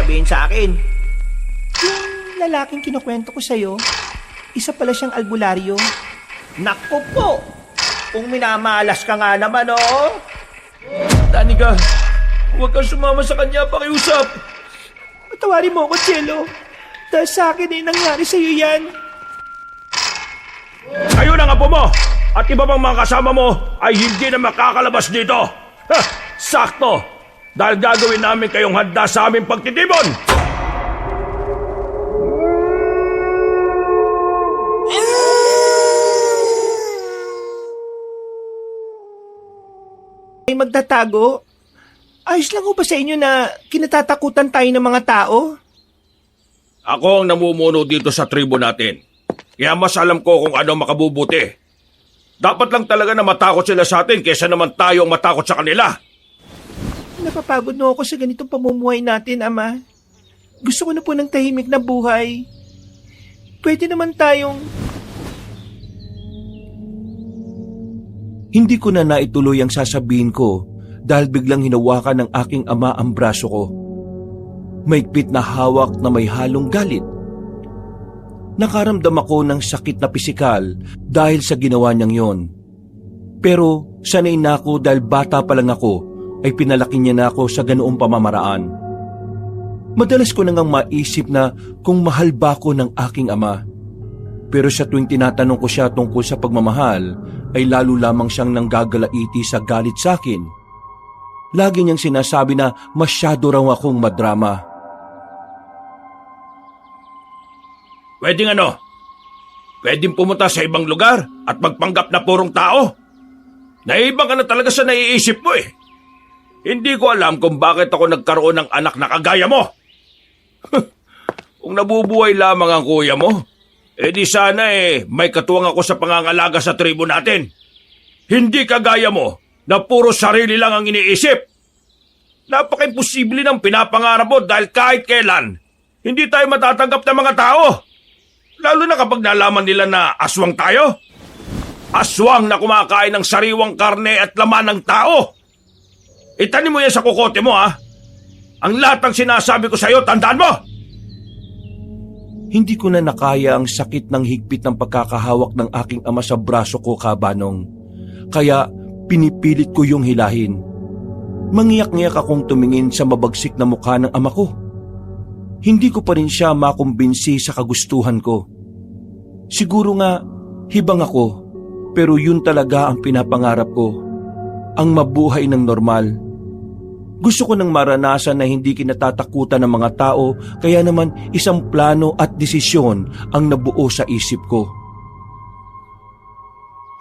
sasabihin sa akin? Yung lalaking kinukwento ko sa'yo, isa pala siyang albularyo. Naku po! Kung minamalas ka nga naman, oh! Danica, huwag kang sumama sa kanya, pakiusap. Patawarin mo ako, Cielo. Dahil sa akin ay nangyari sa'yo yan. Kayo ng apo mo at iba pang mga kasama mo ay hindi na makakalabas dito. Ha, sakto! Dahil gagawin namin kayong handa sa aming pagtitipon! Ay magtatago? Ayos lang ho ba sa inyo na kinatatakutan tayo ng mga tao? Ako ang namumuno dito sa tribo natin. Kaya mas alam ko kung ano makabubuti. Dapat lang talaga na matakot sila sa atin kaysa naman tayo ang matakot sa kanila. Napapagod na ako sa ganitong pamumuhay natin, Ama. Gusto ko na po ng tahimik na buhay. Pwede naman tayong... Hindi ko na naituloy ang sasabihin ko dahil biglang hinawakan ng aking ama ang braso ko. Maigpit na hawak na may halong galit. Nakaramdam ako ng sakit na pisikal dahil sa ginawa niyang yon. Pero sanay na ako dahil bata pa lang ako ay pinalaki niya na ako sa ganoong pamamaraan. Madalas ko nang maisip na kung mahal ba ako ng aking ama. Pero sa tuwing tinatanong ko siya tungkol sa pagmamahal, ay lalo lamang siyang nanggagalaiti sa galit sa akin. Lagi niyang sinasabi na masyado raw akong madrama. Pwedeng ano? Pwedeng pumunta sa ibang lugar at magpanggap na purong tao? Naibang ka na talaga sa naiisip mo eh. Hindi ko alam kung bakit ako nagkaroon ng anak na kagaya mo. Kung nabubuhay lamang ang kuya mo, di sana may katuwang ako sa pangangalaga sa tribo natin. Hindi kagaya mo na puro sarili lang ang iniisip. Napaka-imposible ng pinapangarap mo dahil kahit kailan, hindi tayo matatanggap ng mga tao. Lalo na kapag nalaman nila na aswang tayo. Aswang na kumakain ng sariwang karne at laman ng tao. Itanim mo yan sa kukote mo, ha? Ang lahat ng sinasabi ko sa'yo, tandaan mo! Hindi ko na nakaya ang sakit ng higpit ng pagkakahawak ng aking ama sa braso ko, Kabanong. Kaya pinipilit ko yung hilahin. Mangiyak-ngiyak akong tumingin sa mabagsik na mukha ng ama ko. Hindi ko pa rin siya makumbinsi sa kagustuhan ko. Siguro nga, hibang ako, pero yun talaga ang pinapangarap ko. Ang mabuhay ng normal. Gusto ko nang maranasan na hindi kinatatakutan ng mga tao, kaya naman isang plano at desisyon ang nabuo sa isip ko.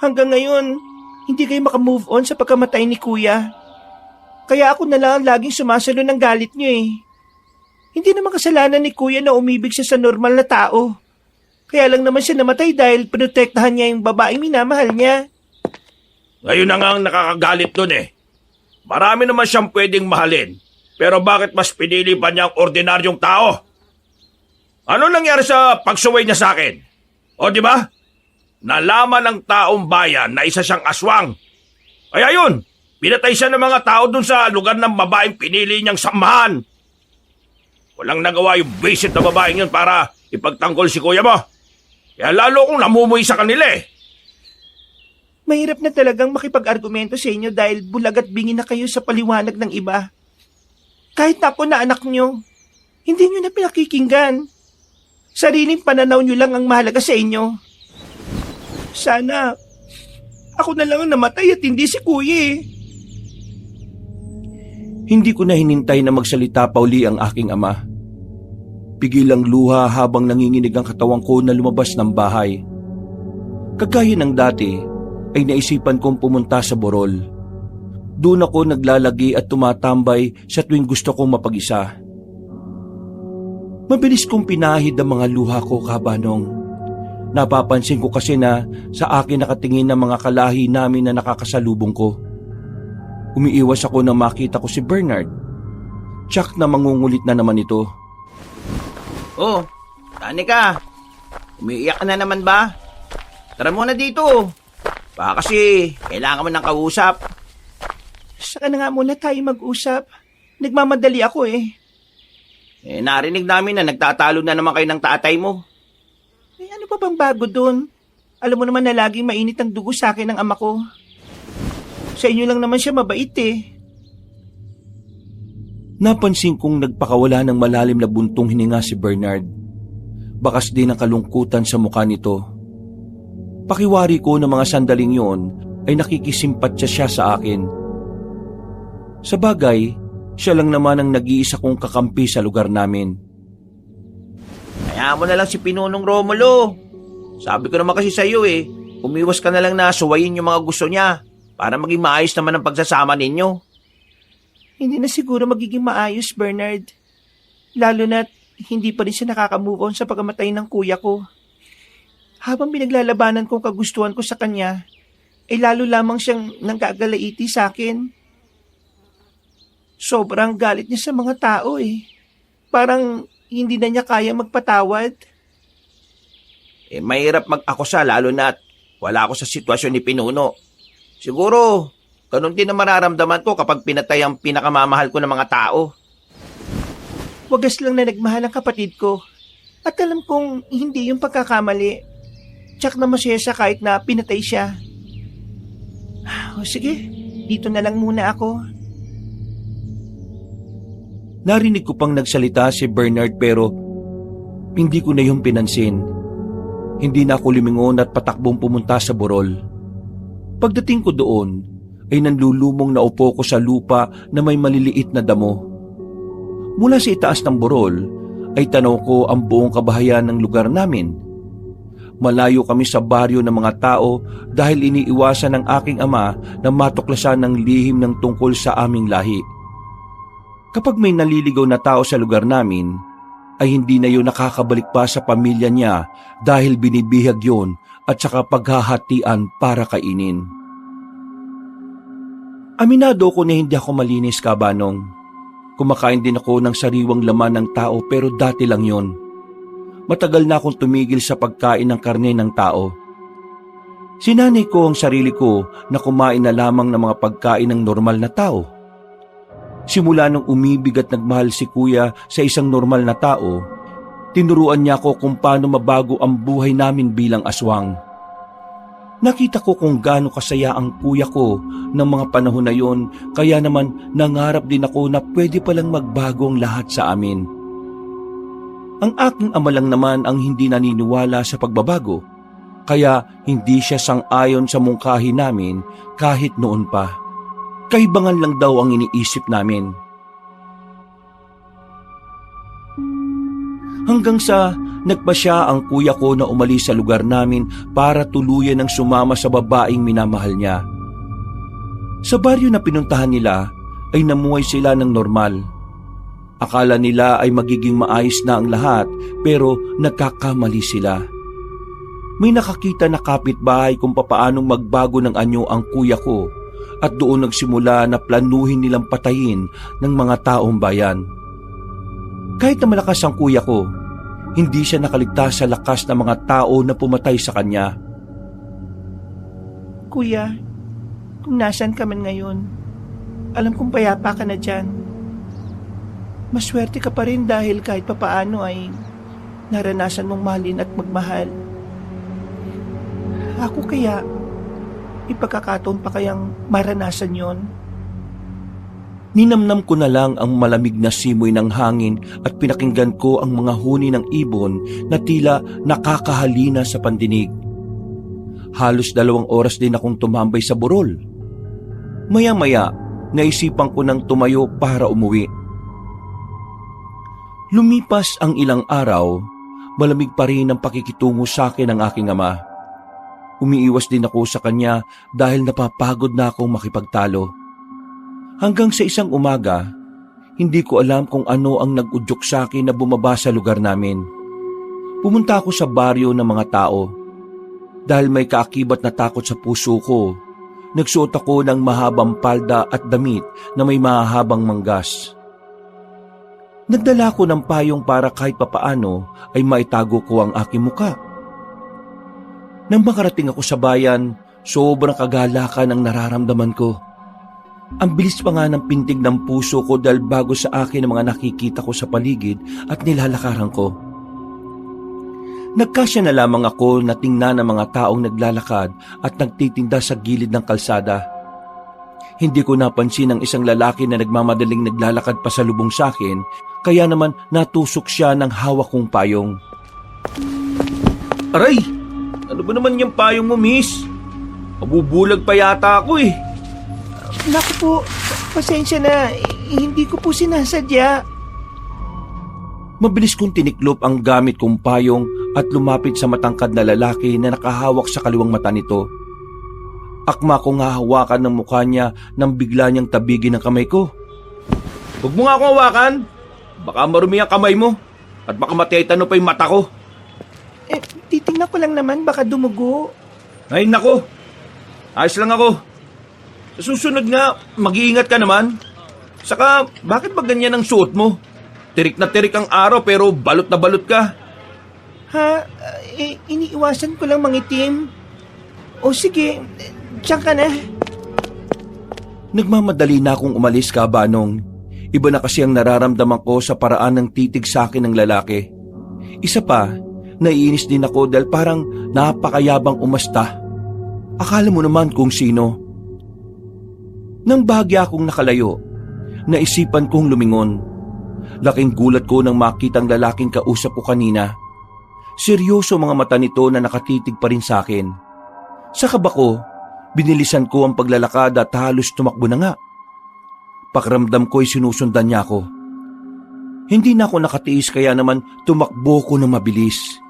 Hanggang ngayon, hindi kayo makamove on sa pagkamatay ni Kuya. Kaya ako na lang ang laging sumasalo ng galit niyo eh. Hindi naman kasalanan ni Kuya na umibig siya sa normal na tao. Kaya lang naman siya namatay dahil protektahan niya yung babaeng minamahal niya. Ngayon na nga ang nakakagalit dun eh. Marami naman siyang pwedeng mahalin. Pero bakit mas pinili pa niya ang ordinaryong tao? Ano nangyari sa pagsuway niya sa akin? O di ba? Nalaman ng taong bayan na isa siyang aswang. Kaya yun, pinatay siya ng mga tao dun sa lugar ng babaeng pinili niyang samahan. Walang nagawa yung visit na babaeng yun para ipagtanggol si kuya mo. Kaya lalo kong namumuhay sa kanila eh. Mahirap na talagang makipag-argumento sa inyo dahil bulag at bingi na kayo sa paliwanag ng iba. Kahit ako na anak nyo, hindi nyo na pinakikinggan. Sariling pananaw nyo lang ang mahalaga sa inyo. Sana, ako na lang ang namatay at hindi si Kuya eh. Hindi ko na hinintay na magsalita pa uli ang aking ama. Pigilang luha habang nanginginig ang katawang ko na lumabas ng bahay. Kagaya ng dati, ay naisipan kong pumunta sa Borol. Doon ako naglalagi at tumatambay sa tuwing gusto kong mapag-isa. Mabilis kong pinahid ang mga luha ko, Kabanong. Napapansin ko kasi na sa akin nakatingin ng mga kalahi namin na nakakasalubong ko. Umiiwas ako nang makita ko si Bernard. Tsak na mangungulit na naman ito. Oh, Danica, umiiyak ka na naman ba? Tara muna dito. Baka kasi kailangan mo ng kausap. Saka na nga muna tayo mag-usap. Nagmamadali ako eh. Narinig namin na nagtatalo na naman kayo ng tatay mo. Ano pa bang bago dun? Alam mo naman na laging mainit ang dugo sa akin ng ama ko. Sa inyo lang naman siya mabait eh. Napansin kong nagpakawala ng malalim na buntong hininga si Bernard. Bakas din ang kalungkutan sa mukha nito. Pakiwari ko na mga sandaling yon ay nakikisimpatya siya sa akin. Sa bagay, siya lang naman ang nag-iisa kong kakampi sa lugar namin. Kaya mo na lang si Pinunong Romulo. Sabi ko naman kasi sa'yo umiwas ka na lang na suwayin yung mga gusto niya para maging maayos naman ang pagsasama ninyo. Hindi na siguro magiging maayos, Bernard. Lalo na't hindi pa rin siya nakaka-move on sa pagkamatay ng kuya ko. Habang pinaglalabanan kong kagustuhan ko sa kanya, lalo lamang siyang nanggagalaiti sa akin. Sobrang galit niya sa mga tao Parang hindi na niya kaya magpatawad. Mahirap mag-akusa lalo na't wala ako sa sitwasyon ni Pinuno. Siguro, ganun din ang mararamdaman ko kapag pinatay ang pinakamamahal ko ng mga tao. Wagas lang na nagmahal ang kapatid ko. At alam kong hindi yung pagkakamali. Tsak na masaya siya kahit na pinatay siya. O sige, dito na lang muna ako. Narinig ko pang nagsalita si Bernard pero hindi ko na yung pinansin. Hindi na ako lumingon at patakbong pumunta sa burol. Pagdating ko doon, ay nanlulumong na upo ko sa lupa na may maliliit na damo. Mula sa itaas ng burol, ay tanaw ko ang buong kabahayan ng lugar namin. Malayo kami sa baryo ng mga tao dahil iniiwasan ng aking ama na matuklasan ng lihim ng tungkol sa aming lahi. Kapag may naliligaw na tao sa lugar namin, ay hindi na yun nakakabalik pa sa pamilya niya dahil binibihag yun at saka paghahatian para kainin. Aminado ko na hindi ako malinis, Kabanong. Kumakain din ako ng sariwang laman ng tao pero dati lang yun. Matagal na akong tumigil sa pagkain ng karne ng tao. Sinanay ko ang sarili ko na kumain na lamang ng mga pagkain ng normal na tao. Simula nung umibig at nagmahal si Kuya sa isang normal na tao, tinuruan niya ako kung paano mabago ang buhay namin bilang aswang. Nakita ko kung gaano kasaya ang kuya ko ng mga panahon na yon, kaya naman nangarap din ako na pwede palang magbago ang lahat sa amin. Ang aking ama lang naman ang hindi naniniwala sa pagbabago, kaya hindi siya sang-ayon sa mungkahi namin kahit noon pa. Kaibangan lang daw ang iniisip namin. Hanggang sa nagpasya ang kuya ko na umalis sa lugar namin para tuluyan ng sumama sa babaeng minamahal niya. Sa baryo na pinuntahan nila ay namuhay sila ng normal. Akala nila ay magiging maayos na ang lahat pero nagkakamali sila. May nakakita na kapitbahay kung papaanong magbago ng anyo ang kuya ko at doon nagsimula na planuhin nilang patayin ng mga taong bayan. Kahit na malakas ang kuya ko, hindi siya nakaligtas sa lakas ng mga tao na pumatay sa kanya. Kuya, kung nasan ka man ngayon, alam kong payapa ka na dyan. Maswerte ka pa rin dahil kahit papaano ay naranasan mong mahalin at magmahal. Ako kaya, ipagkakataon pa kayang maranasan yon? Ninamnam ko na lang ang malamig na simoy ng hangin at pinakinggan ko ang mga huni ng ibon na tila nakakahalina sa pandinig. Halos 2 oras din akong tumambay sa burol. Maya-maya, naisipan ko nang tumayo para umuwi. Lumipas ang ilang araw, malamig pa rin ang pakikitungo sa akin ng aking ama. Umiiwas din ako sa kanya dahil napapagod na akong makipagtalo. Hanggang sa isang umaga, hindi ko alam kung ano ang nag-udyok sa akin na bumaba sa lugar namin. Pumunta ako sa baryo ng mga tao. Dahil may kaakibat na takot sa puso ko, nagsuot ako ng mahabang palda at damit na may mahahabang manggas. Nagdala ko ng payong para kahit papaano ay maitago ko ang aking muka. Nang makarating ako sa bayan, sobrang kagalakan ang nararamdaman ko. Ang bilis pa nga ng pintig ng puso ko dahil bago sa akin ang mga nakikita ko sa paligid at nilalakaran ko. Nagkasya na lamang ako na tingnan ng mga taong naglalakad at nagtitinda sa gilid ng kalsada. Hindi ko napansin ang isang lalaki na nagmamadaling naglalakad pasalubong sa akin, kaya naman natusok siya ng hawak kong payong. Aray! Ano ba naman yung payong mo, miss? Mabubulag pa yata ako eh. Naku po, pasensya na. Hindi ko po sinasadya. Mabilis kong tiniklop ang gamit kong payong at lumapit sa matangkad na lalaki na nakahawak sa kaliwang mata nito. Akma kong hahawakan ng mukha niya nang bigla niyang tabigin ang kamay ko. Huwag mo nga akong hawakan. Baka marumi ang kamay mo. At baka matitano pa yung mata ko. Titingnan ko lang naman, baka dumugo. Ay nako. Ayos lang ako. Sa susunod nga, mag-iingat ka naman. Saka, bakit ba ganyan ang suot mo? Tirik na tirik ang araw pero balot na balot ka. Ha? Iniiwasan ko lang mangitim. O sige, diyan ka na. Nagmamadali na akong umalis, Kabanong. Iba na kasi ang nararamdaman ko sa paraan ng titig sa akin ng lalaki. Isa pa, naiinis din ako dahil parang napakayabang umasta. Akala mo naman kung sino. Nang bahagya akong nakalayo, naisipan kong lumingon. Laking gulat ko nang makitang lalaking kausap ko kanina. Seryoso mga mata nito na nakatitig pa rin sa akin. Sa kaba ko, binilisan ko ang paglalakad at halos tumakbo na nga. Pakiramdam ko'y sinusundan niya ako. Hindi na ako nakatiis kaya naman tumakbo ko ng mabilis.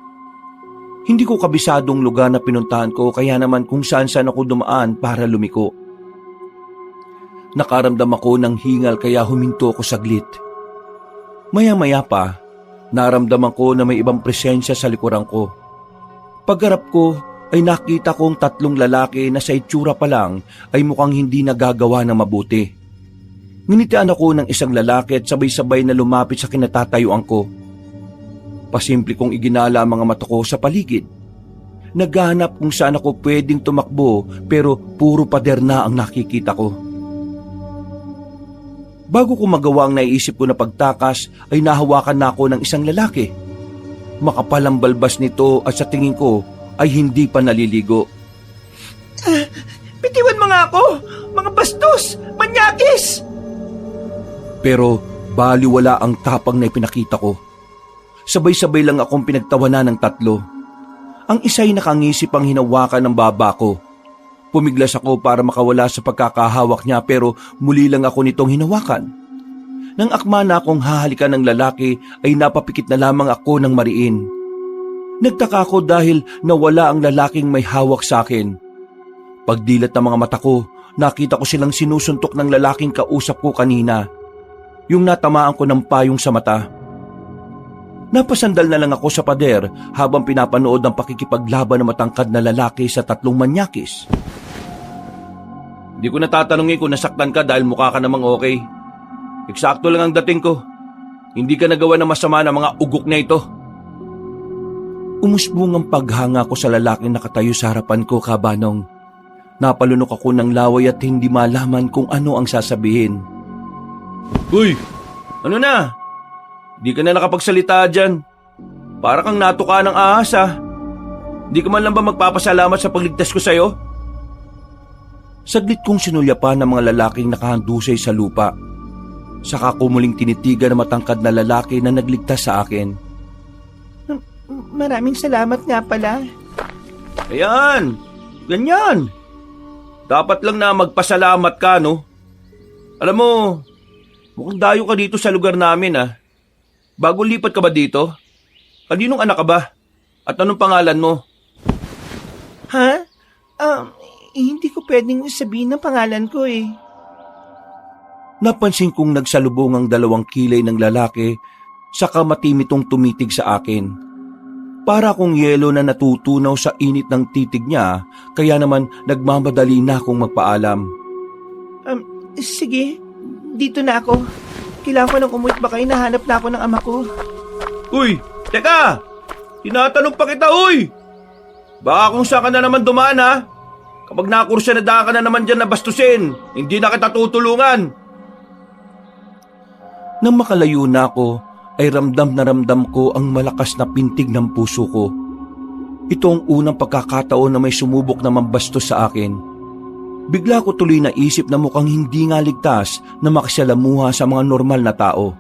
Hindi ko kabisadong lugar na pinuntahan ko kaya naman kung saan-saan ako dumaan para lumiko. Nakaramdam ako ng hingal kaya huminto ako saglit. Maya-maya pa, naramdaman ko na may ibang presensya sa likuran ko. Pagharap ko ay nakita kong 3 lalaki na sa itsura pa lang ay mukhang hindi nagagawa ng mabuti. Nginitian ako ng isang lalaki at sabay-sabay na lumapit sa kinatatayuan ko. Pasimple kong iginala ang mga mata ko sa paligid. Naghahanap kung saan ako pwedeng tumakbo pero puro pader na ang nakikita ko. Bago ko magawa ang naiisip ko na pagtakas ay nahawakan na ako ng isang lalaki. Makapal ang balbas nito at sa tingin ko ay hindi pa naliligo. Bitiwan mo nga ako! Mga bastos! Manyakis! Pero baliwala ang tapang na ipinakita ko. Sabay-sabay lang akong pinagtawanan ng 3. Ang isa'y nakangisip ang hinawakan ng baba ko. Pumiglas ako para makawala sa pagkakahawak niya pero muli lang ako nitong hinawakan. Nang akma na akong hahalikan ng lalaki ay napapikit na lamang ako ng mariin. Nagtaka ako dahil nawala ang lalaking may hawak sa akin. Pagdilat ng mga mata ko, nakita ko silang sinusuntok ng lalaking kausap ko kanina. Yung natamaan ko ng payong sa mata. Napasandal na lang ako sa pader habang pinapanood ang pakikipaglaban ng matangkad na lalaki sa 3 manyakis. Hindi ko natatanungin kung nasaktan ka dahil mukha ka namang okay. Eksakto lang ang dating ko. Hindi ka nagawa ng masama ng mga ugok na ito. Umusbong ang paghanga ko sa lalaking nakatayo sa harapan ko, Kabanong. Napalunok ako ng laway at hindi malaman kung ano ang sasabihin. Uy! Ano na? Di ka na nakapagsalita dyan. Para kang natuka ng ahas ah. Di ka man lang ba magpapasalamat sa pagligtas ko sa'yo? Saglit kong sinulyapan ng mga lalaking nakahandusay sa lupa. Saka ko muling tinitigan ng matangkad na lalaki na nagligtas sa akin. Maraming salamat nga pala. Ayan! Ganyan! Dapat lang na magpasalamat ka, no? Alam mo, mukhang dayo ka dito sa lugar namin ah. Bago lipat ka ba dito? Kaninong anak ka ba? At anong pangalan mo? Ha? Hindi ko pwedeng sabihin ng pangalan ko eh. Napansin kong nagsalubong ang 2 kilay ng lalaki saka matimitong tumitig sa akin. Para akong yelo na natutunaw sa init ng titig niya kaya naman nagmamadali na akong magpaalam. Sige, dito na ako. Kailangan ko nang umuwi baka hinahanap na ako ng ama ko. Uy! Teka! Tinatanong pa kita, uy! Baka kung saan ka na naman dumaan ha? Kapag nakursyada ka na naman dyan na bastusin, hindi na kita tutulungan. Nang makalayo na ako, ay ramdam na ramdam ko ang malakas na pintig ng puso ko. Ito ang unang pagkakataon na may sumubok na mambastos sa akin. Bigla ko tuloy na isip na mukhang hindi nga ligtas na makisalamuha sa mga normal na tao.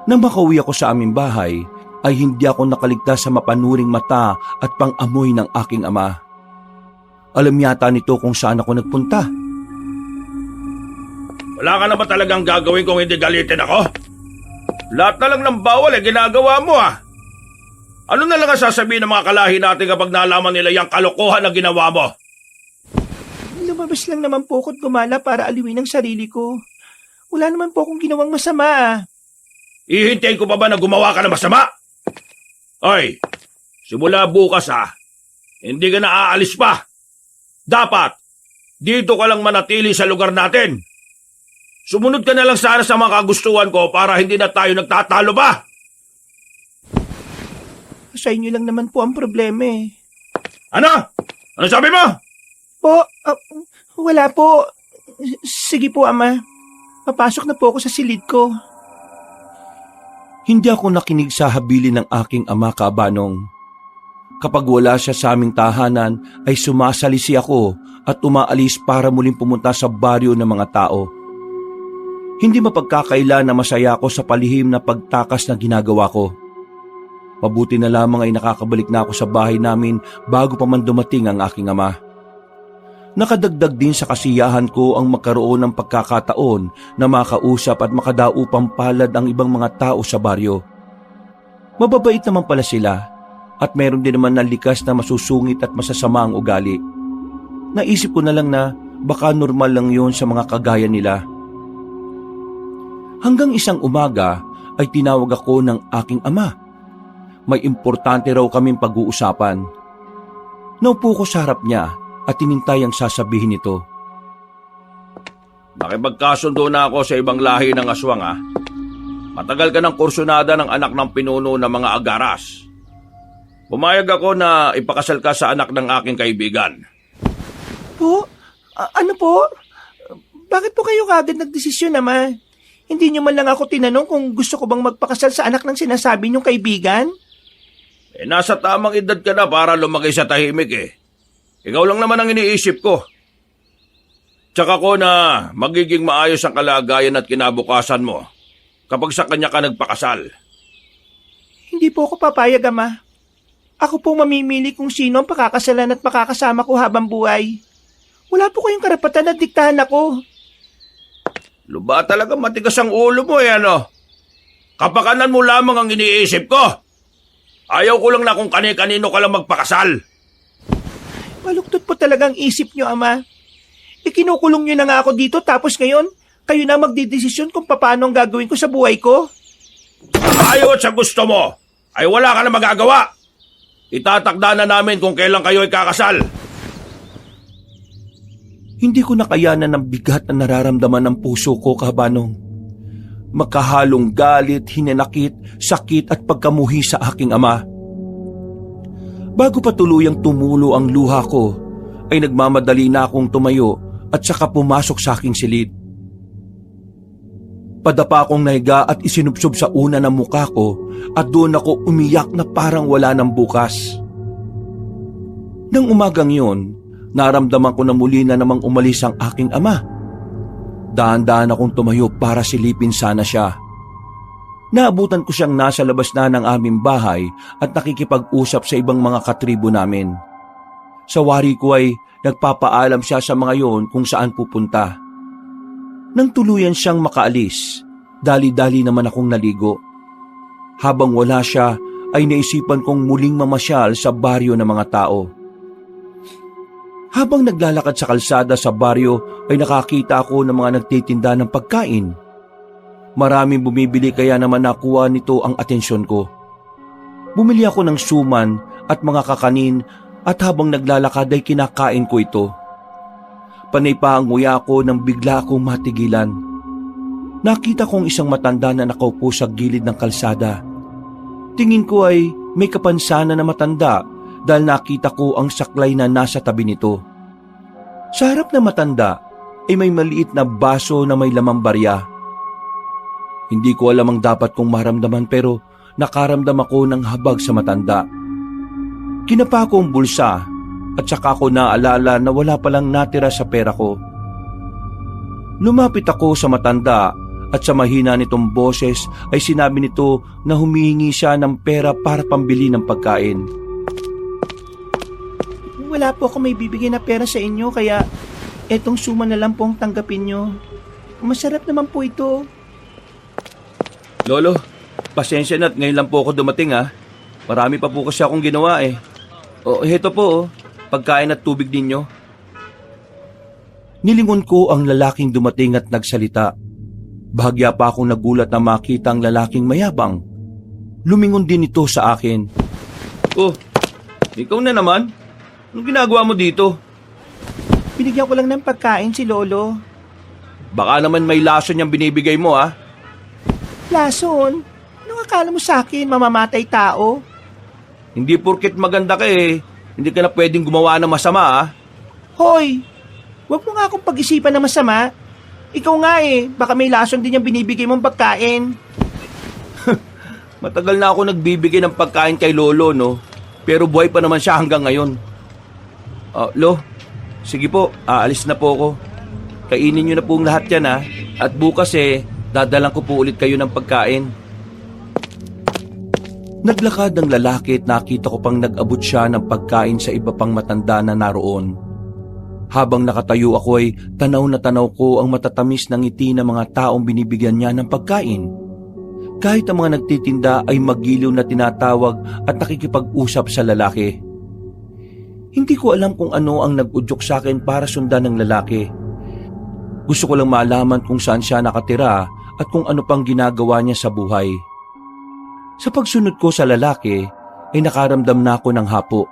Nang makauwi ako sa aming bahay, ay hindi ako nakaligtas sa mapanuring mata at pang-amoy ng aking ama. Alam yata nito kung saan ako nagpunta. Wala ka na ba talagang gagawin kung hindi galitin ako? Lahat na lang ng bawal ginagawa mo Ano na lang ang sasabihin ng mga kalahi natin kapag nalaman nila yung kalokohan na ginawa mo? Lumabas lang naman po ako't gumala para aliwin ang sarili ko. Wala naman po akong ginawang masama. Ihintayin ko pa ba na gumawa ka ng masama? Oy, simula bukas hindi ka na aalis pa. Dapat, dito ka lang manatili sa lugar natin. Sumunod ka na lang sana sa mga kagustuhan ko para hindi na tayo nagtatalo ba? Sa inyo lang naman po ang problema eh. Ano? Ano sabi mo? Po, wala po. Sige po, Ama. Papasok na po ako sa silid ko. Hindi ako nakinig sa habilin ng aking ama, Kabanong. Kapag wala siya sa aming tahanan, ay sumasalisi ako at umaalis para muling pumunta sa baryo ng mga tao. Hindi mapagkakaila na masaya ako sa palihim na pagtakas na ginagawa ko. Mabuti na lamang ay nakakabalik na ako sa bahay namin bago pa man dumating ang aking ama. Nakadagdag din sa kasiyahan ko ang magkaroon ng pagkakataon na makausap at makadaupang palad ang ibang mga tao sa baryo. Mababait naman pala sila at mayroon din naman na likas na masusungit at masasama ang ugali. Naisip ko na lang na baka normal lang yon sa mga kagaya nila. Hanggang isang umaga ay tinawag ako ng aking ama. May importante raw kaming pag-uusapan. Naupo ko sa harap niya at tinintay ang sasabihin nito. Nakipagkasundo na ako sa ibang lahi ng aswang Matagal ka ng kursunada ng anak ng pinuno ng mga agaras. Pumayag ako na ipakasal ka sa anak ng aking kaibigan. Po? Ano po? Bakit po kayo kagad nagdesisyon, Ama? Hindi niyo man lang ako tinanong kung gusto ko bang magpakasal sa anak ng sinasabi niyong kaibigan? Nasa tamang edad ka na para lumaki sa tahimik Ikaw lang naman ang iniisip ko. Tsaka ko na magiging maayos ang kalagayan at kinabukasan mo kapag sa kanya ka nagpakasal. Hindi po ako papayag, Ama. Ako pong mamimili kung sino ang pakakasalan at makakasama ko habang buhay. Wala po kayong karapatan na diktahan ako. Luba talaga matigas ang ulo mo Kapakanan mo lamang ang iniisip ko. Ayaw ko lang na kung kani-kanino ka lang magpakasal. Maluktot po talagang isip niyo, Ama. Ikinukulong niyo na nga ako dito tapos ngayon, kayo na magdidesisyon kung paano ang gagawin ko sa buhay ko. Ayaw at sa gusto mo, ay wala ka na magagawa. Itatakda na namin kung kailan kayo ay kakasal. Hindi ko nakayanan ng bigat na nararamdaman ng puso ko, Kabanong. Magkahalong galit, hinanakit, sakit at pagkamuhi sa aking ama. Bago pa tuluyang tumulo ang luha ko, ay nagmamadali na akong tumayo at saka pumasok sa aking silid. Padapa akong nahiga at isinubsob sa una ng muka ko at doon ako umiyak na parang wala ng bukas. Nang umagang yun, naramdaman ko na muli na namang umalis ang aking ama. Dahan-dahan akong tumayo para silipin sana siya. Naabutan ko siyang nasa labas na ng aming bahay at nakikipag-usap sa ibang mga katribo namin. Sa wari ko ay nagpapaalam siya sa mga yon kung saan pupunta. Nang tuluyan siyang makaalis, dali-dali naman akong naligo. Habang wala siya, ay naisipan kong muling mamasyal sa baryo ng mga tao. Habang naglalakad sa kalsada sa baryo ay nakakita ako ng mga nagtitinda ng pagkain. Maraming bumibili kaya naman nakuha nito ang atensyon ko. Bumili ako ng suman at mga kakanin at habang naglalakad ay kinakain ko ito. Panay pa ang nguya ko nang bigla akong matigilan. Nakita kong isang matanda na nakaupo sa gilid ng kalsada. Tingin ko ay may kapansanan na matanda dahil nakita ko ang saklay na nasa tabi nito. Sa harap na matanda ay may maliit na baso na may lamang barya. Hindi ko alam ang dapat kong maramdaman pero nakaramdam ako ng habag sa matanda. Kinapa ko ang bulsa at saka ko naalala na wala palang natira sa pera ko. Lumapit ako sa matanda at sa mahina nitong boses ay sinabi nito na humihingi siya ng pera para pambili ng pagkain. Wala po ako may bibigyan na pera sa inyo kaya etong suma na lang po ang tanggapin nyo. Masarap naman po ito. Lolo, pasensya na at ngayon lang po ako dumating ha. Marami pa po kasi akong ginawa eh. O, heto po pagkain at tubig ninyo. Nilingon ko ang lalaking dumating at nagsalita. Bahagya pa akong nagulat na makita ang lalaking mayabang. Lumingon din ito sa akin. Oh, ikaw na naman? Anong ginagawa mo dito? Binigyan ko lang ng pagkain si Lolo. Baka naman may lason niyang binibigay mo ha. Lason, anong akala mo sa akin mamamatay tao? Hindi porket maganda ka eh. Hindi ka na pwedeng gumawa ng masama ha. Hoy, wag mo nga akong pag-isipan na masama. Ikaw nga eh, baka may lason din yung binibigay mong pagkain. Matagal na ako nagbibigay ng pagkain kay Lolo no. Pero buhay pa naman siya hanggang ngayon. Lo, sige po, aalis na po ako. Kainin niyo na po lahat yan ha. At bukas dadalang ko po ulit kayo ng pagkain. Naglakad ang lalaki at nakita ko pang nag-abot siya ng pagkain sa iba pang matanda na naroon. Habang nakatayo ako ay tanaw na tanaw ko ang matatamis ng ngiti ng mga taong binibigyan niya ng pagkain. Kahit ang mga nagtitinda ay magiliw na tinatawag at nakikipag-usap sa lalaki. Hindi ko alam kung ano ang nag-udyok sa akin para sundan ng lalaki. Gusto ko lang malaman kung saan siya nakatira at kung ano pang ginagawa niya sa buhay. Sa pagsunod ko sa lalaki ay nakaramdam na ako ng hapo.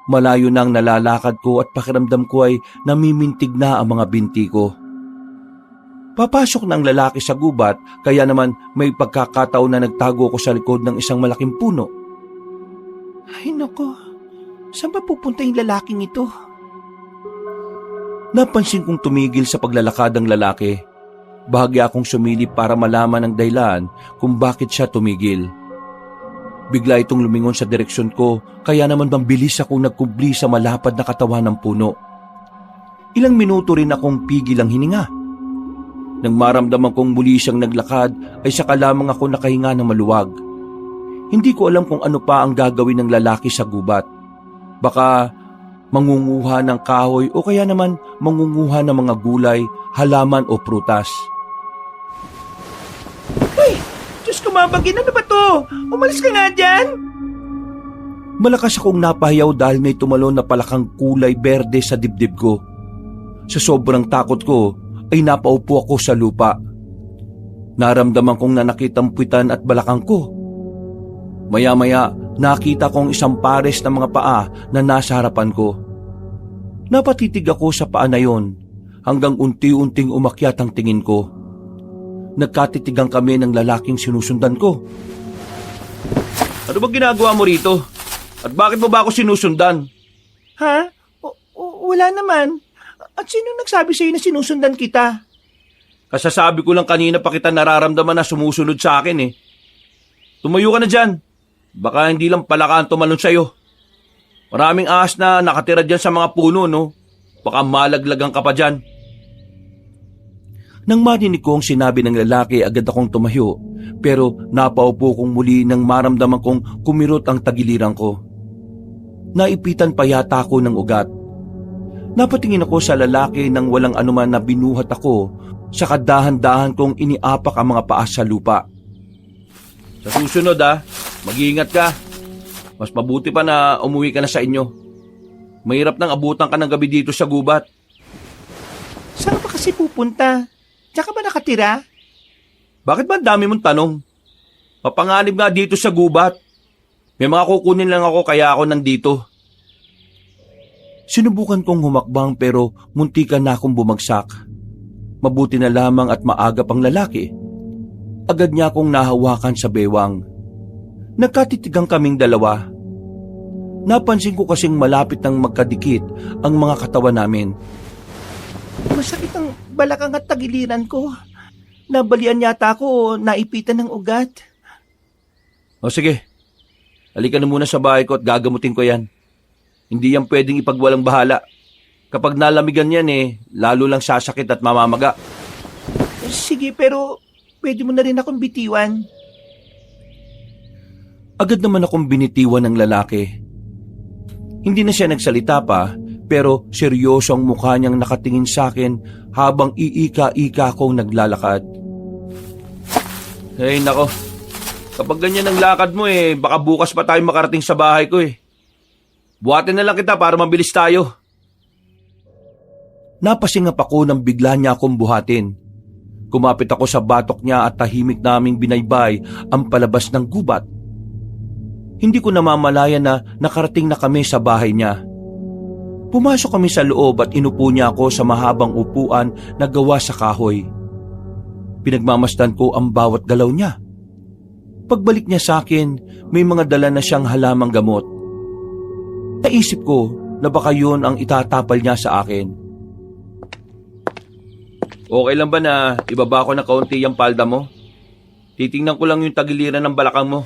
Malayo na ang nalalakad ko at pakiramdam ko ay namimintig na ang mga binti ko. Papasok na ang lalaki sa gubat kaya naman may pagkakataon na nagtago ko sa likod ng isang malaking puno. Ay nako, saan ba pupunta yung lalaking ito? Napansin kong tumigil sa paglalakad ang lalaki. Bahagya akong sumilip para malaman ang dahilan kung bakit siya tumigil. Bigla itong lumingon sa direksyon ko kaya naman mabilis akong nagkubli sa malapad na katawan ng puno. Ilang minuto rin akong pigil ang hininga. Nang maramdaman kong muli siyang naglakad ay saka lamang ako nakahinga ng maluwag. Hindi ko alam kung ano pa ang gagawin ng lalaki sa gubat. Baka mangunguha ng kahoy o kaya naman mangunguha ng mga gulay, halaman o prutas. Uy, Diyos ko mabagin, ano ba to? Umalis ka nga dyan! Malakas akong napahiyaw dahil may tumalon na palakang kulay berde sa dibdib ko. Sa sobrang takot ko ay napaupo ako sa lupa. Naramdaman kong nanakit ang puwitan at balakang ko. Maya-maya nakita kong isang pares ng mga paa na nasa harapan ko. Napatitig ako sa paa na yon hanggang unti-unting umakyat ang tingin ko. Nagkatitigan kami ng lalaking sinusundan ko. Ano ba ginagawa mo rito? At bakit mo ba ako sinusundan? Ha? Wala naman. At sino nagsabi sa'yo na sinusundan kita? Kasasabi ko lang kanina pa kita nararamdaman na sumusunod sa akin eh. Tumayo ka na dyan. Baka hindi lang pala ka ang tumalon sa'yo. Maraming ahas na nakatira dyan sa mga puno, no? Baka malaglagan ka pa dyan. Nang marinig ko ang sinabi ng lalaki, agad akong tumayo. Pero napaupo kong muli nang maramdaman kong kumirot ang tagiliran ko. Naipitan pa yata ako ng ugat. Napatingin ako sa lalaki nang walang anuman na binuhat ako sa kadahan-dahan kong iniapak ang mga paa sa lupa. Sa susunod mag-iingat ka. Mas mabuti pa na umuwi ka na sa inyo. Mahirap nang abutan ka ng gabi dito sa gubat. Saan pa kasi pupunta? Diyan ka ba nakatira? Bakit ba ang dami mong tanong? Papanganib nga dito sa gubat. May mga kukunin lang ako kaya ako nandito. Sinubukan kong humakbang pero muntikan na akong bumagsak. Mabuti na lamang at maagap ang lalaki. Agad niya akong nahawakan sa bewang. Nagkatitigang kaming dalawa. Napansin ko kasing malapit ng magkadikit ang mga katawan namin. Masakit ang balakang at tagiliran ko. Nabalian yata ako o naipitan ng ugat. O sige, halika na muna sa bahay ko at gagamutin ko yan. Hindi yan pwedeng ipagwalang bahala. Kapag nalamigan yan lalo lang sasakit at mamamaga. Sige, pero pwede mo na rin akong bitiwan. Agad naman akong binitiwan ng lalaki. Hindi na siya nagsalita pa, pero seryoso ang mukha niyang nakatingin sa akin habang iika-ika kong naglalakad. Ay nako, kapag ganyan ang lakad mo baka bukas pa tayo makarating sa bahay ko Buhatin na lang kita para mabilis tayo. Napasingap ako nang bigla niya akong buhatin. Kumapit ako sa batok niya at tahimik naming binaybay ang palabas ng gubat. Hindi ko namamalayan na nakarating na kami sa bahay niya. Pumasok kami sa loob at inupo niya ako sa mahabang upuan na gawa sa kahoy. Pinagmamasdan ko ang bawat galaw niya. Pagbalik niya sa akin, may mga dala na siyang halamang gamot. Naisip ko na baka yun ang itatapal niya sa akin. Okay lang ba na ibaba ko na kaunti yung palda mo? Titingnan ko lang yung tagiliran ng balakang mo.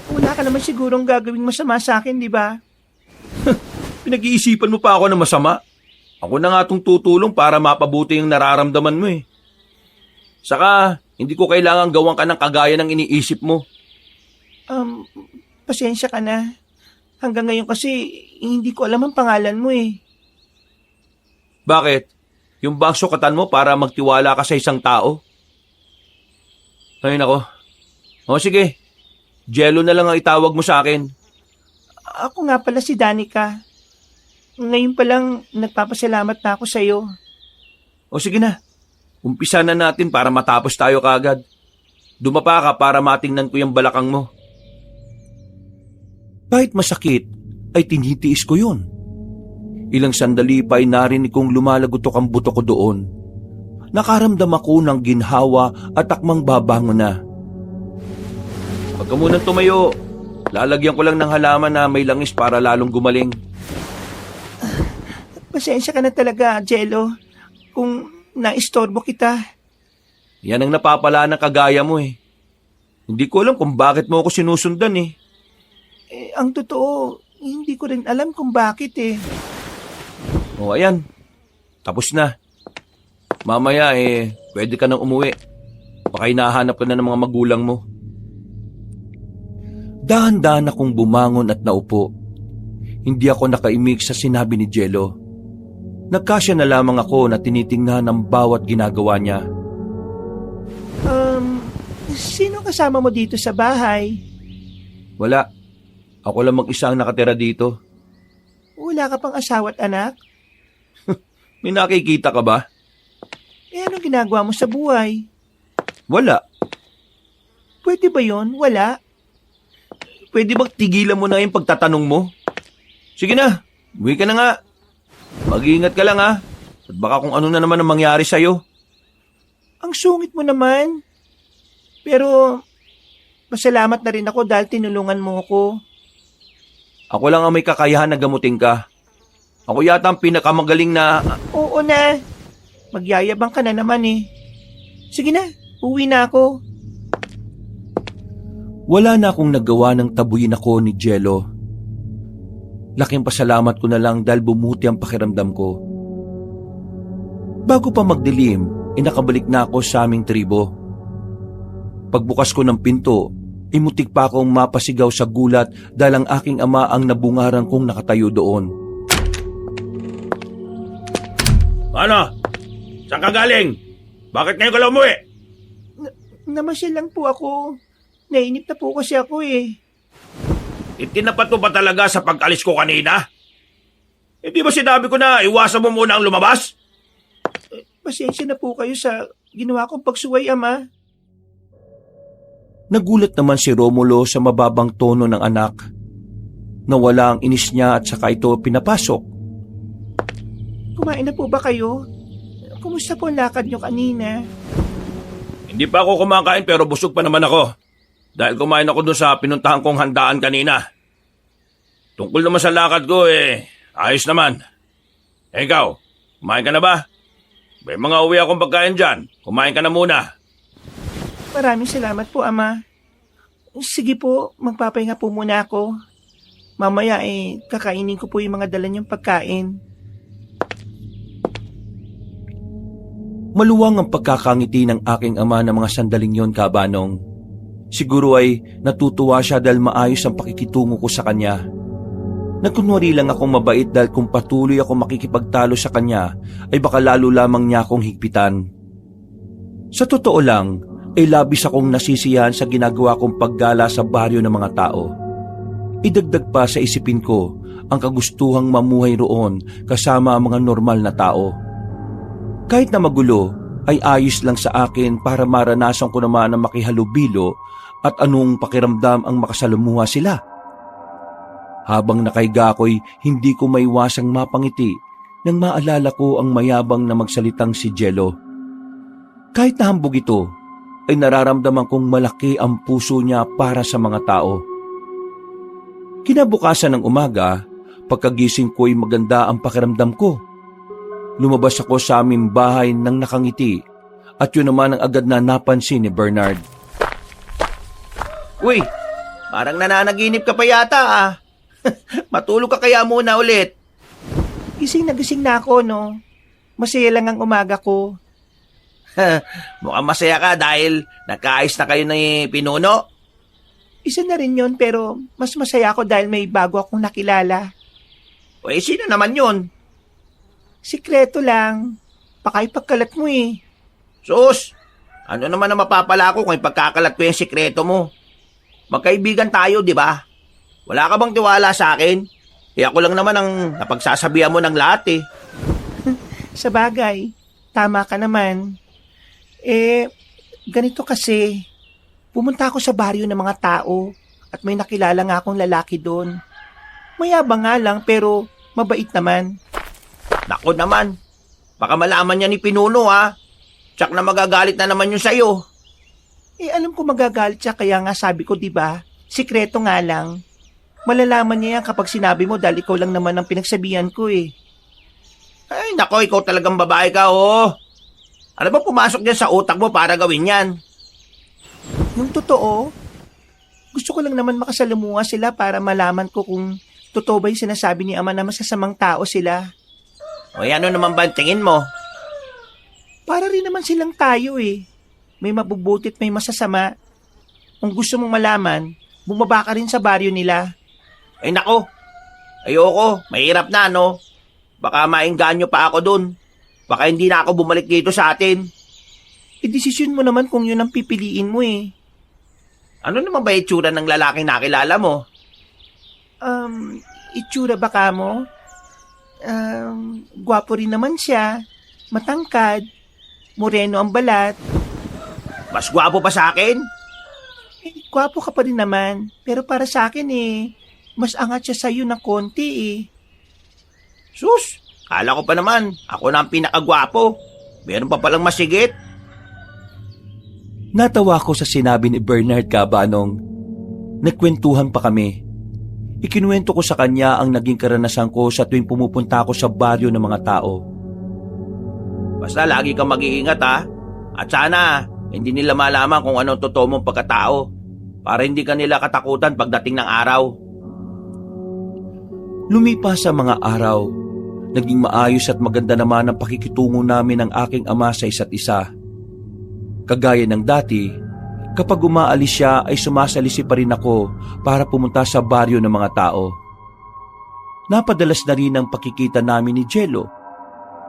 Wala ka naman sigurong gagawing masama sa akin, di ba? Pinag-iisipan mo pa ako na masama. Ako na nga itong tutulong para mapabuti yung nararamdaman mo Saka, hindi ko kailangan gawan ka ng kagaya ng iniisip mo. Pasensya ka na. Hanggang ngayon kasi hindi ko alam ang pangalan mo Bakit? Yung bang sukatan mo para magtiwala ka sa isang tao? Ay nako. O sige, Jello na lang ang itawag mo sa akin. Ako nga pala si Danica. Ngayon pa lang nagpapasalamat na ako sa'yo. O sige na, umpisa na natin para matapos tayo kaagad. Dumapa ka para matingnan ko yung balakang mo. Kahit masakit, ay tinitiis ko yun. Ilang sandali pa ay narinig kong lumalagotok ang buto ko doon. Nakaramdam ako ng ginhawa at akmang babangon na. Huwag ka munang tumayo. Lalagyan ko lang ng halaman na may langis para lalong gumaling. Pasensya ka na talaga, Jello. Kung naistorbo kita. Yan ang napapala ng kagaya mo Hindi ko alam kung bakit mo ako sinusundan Ang totoo, hindi ko rin alam kung bakit O ayan, tapos na. Mamaya pwede ka nang umuwi. Baka hinahanap ka na ng mga magulang mo. Dahan-dahan akong bumangon at naupo. Hindi ako nakaimik sa sinabi ni Jello. Nagkasya na lamang ako na tinitingnan ang bawat ginagawa niya. Sino kasama mo dito sa bahay? Wala. Ako lang mag-isa ang nakatira dito. Wala ka pang asawa at anak? May nakikita ka ba? Anong ginagawa mo sa buhay? Wala. Pwede ba yon? Wala? Pwede bang tigilan mo na yung pagtatanong mo? Sige na, uwi ka na nga. Mag-iingat ka lang At baka kung ano na naman ang mangyari sa'yo. Ang sungit mo naman. Pero, masalamat na rin ako dahil tinulungan mo ako. Ako lang ang may kakayahan na gamutin ka. Ako yata ang pinakamagaling na... Oo na. Magyayabang ka na naman Sige na, uwi na ako. Wala na akong nagawa ng tabuyin ako ni Jello. Laking pasalamat ko na lang dahil bumuti ang pakiramdam ko. Bago pa magdilim, nakabalik na ako sa aming tribo. Pagbukas ko ng pinto, imutik pa akong mapasigaw sa gulat dahil ang aking ama ang nabungaran kong nakatayo doon. Ano? Saan ka galing? Bakit ngayon ka lang umuwi? Namasyal lang po ako. Nainip na po kasi ako Itinapat mo ba talaga sa pag-alis ko kanina? Hindi ba sinabi ko na iwasan mo muna ang lumabas? Pasensya na po kayo sa ginawa kong pagsuway, Ama. Nagulat naman si Romulo sa mababang tono ng anak. Nawala ang inis niya at saka ito pinapasok. Kumain na po ba kayo? Kumusta po ang lakad nyo kanina? Hindi pa ako kumakain pero busog pa naman ako. Dahil kumain ako doon sa pinuntahan kong handaan kanina. Tungkol naman sa lakad ko ayos naman. Ikaw, kumain ka na ba? May mga uwi akong pagkain dyan. Kumain ka na muna. Maraming salamat po, Ama. Sige po, magpapahinga po muna ako. Mamaya kakainin ko po yung mga dala niyong pagkain. Maluwang ang pagkakangiti ng aking ama ng mga sandaling yon, Kabanong. Siguro ay natutuwa siya dahil maayos ang pakikitungo ko sa kanya. Nagkunwari lang akong mabait dahil kung patuloy ako makikipagtalo sa kanya ay baka lalo lamang niya akong higpitan. Sa totoo lang, ay labis akong nasisiyahan sa ginagawa kong paggala sa baryo ng mga tao. Idagdag pa sa isipin ko ang kagustuhang mamuhay roon kasama ang mga normal na tao. Kahit na magulo, ay ayos lang sa akin para maranasan ko naman ang makihalubilo at anong pakiramdam ang makasalamuha sila. Habang nakaiga ako'y hindi ko maiwasang mapangiti nang maalala ko ang mayabang na magsalitang si Jello. Kahit nahambog ito, ay nararamdaman kong malaki ang puso niya para sa mga tao. Kinabukasan ng umaga, pagkagising ko'y maganda ang pakiramdam ko. Lumabas ako sa aming bahay nang nakangiti at yun naman ang agad na napansin ni Bernard. Uy, parang nananaginip ka pa yata ah. Matulog ka kaya muna ulit. Gising na ako, no? Masaya lang ang umaga ko. Mukhang masaya ka dahil nagkaayos na kayo ni Pinuno. Isa na rin yon, pero mas masaya ako dahil may bago akong nakilala. O sino naman yun? Sikreto lang. Baka ipagkalat mo eh. Sus, ano naman ang mapapala ko kung ipagkakalat ko yung sikreto mo? Magkaibigan tayo, di ba? Wala ka bang tiwala sa akin? Ako lang naman ang napagsasabihan mo ng lahat eh. Sa bagay, tama ka naman. Ganito kasi. Pumunta ako sa baryo ng mga tao at may nakilala nga akong lalaki doon. Mayabang nga lang pero mabait naman. Nako naman, baka malaman niya ni Pinuno ha. Tsak na magagalit na naman yun sa'yo. Alam ko magagalit siya kaya nga sabi ko, di ba? Sikreto nga lang. Malalaman niya yan kapag sinabi mo dahil ikaw lang naman ang pinagsabihan ko eh. Ay nako, ikaw talagang babae ka oh. Ano ba pumasok dyan sa utak mo para gawin yan? Yung totoo, gusto ko lang naman makasalamuha sila para malaman ko kung totoo ba yung sinasabi ni Ama na masasamang tao sila. O ano naman ba ang tingin mo? Para rin naman silang tayo eh. May mabubuti at may masasama. Kung gusto mong malaman, bumaba ka rin sa baryo nila. Ay nako, ayoko, mahirap na no. Baka maengganyo pa ako dun. Baka hindi na ako bumalik dito sa atin. Desisyon mo naman kung yun ang pipiliin mo eh. Ano naman ba itsura ng lalaking nakilala mo? Itsura ba ka mo? Gwapo rin naman siya. Matangkad. Moreno ang balat. Mas gwapo pa sa akin? Gwapo ka pa rin naman. Pero para sa akin mas angat siya sa'yo ng konti eh. Sus, kala ko pa naman, ako na ang pinakagwapo. Meron pa palang masigit. Natawa ko sa sinabi ni Bernard, Kabanong. Nagkwentuhan pa kami. Ikinuwento ko sa kanya ang naging karanasan ko sa tuwing pumupunta ako sa baryo ng mga tao. Basta lagi kang mag-iingat ha. At sana, hindi nila malaman kung anong totoo mong pagkatao. Para hindi ka nila katakutan pagdating ng araw. Lumipas sa mga araw. Naging maayos at maganda naman ang pakikitungo namin ng aking ama sa isa't isa. Kagaya ng dati, kapag umaalis siya ay sumasalisi pa rin ako para pumunta sa baryo ng mga tao. Napadalas na rin ang pakikita namin ni Jello.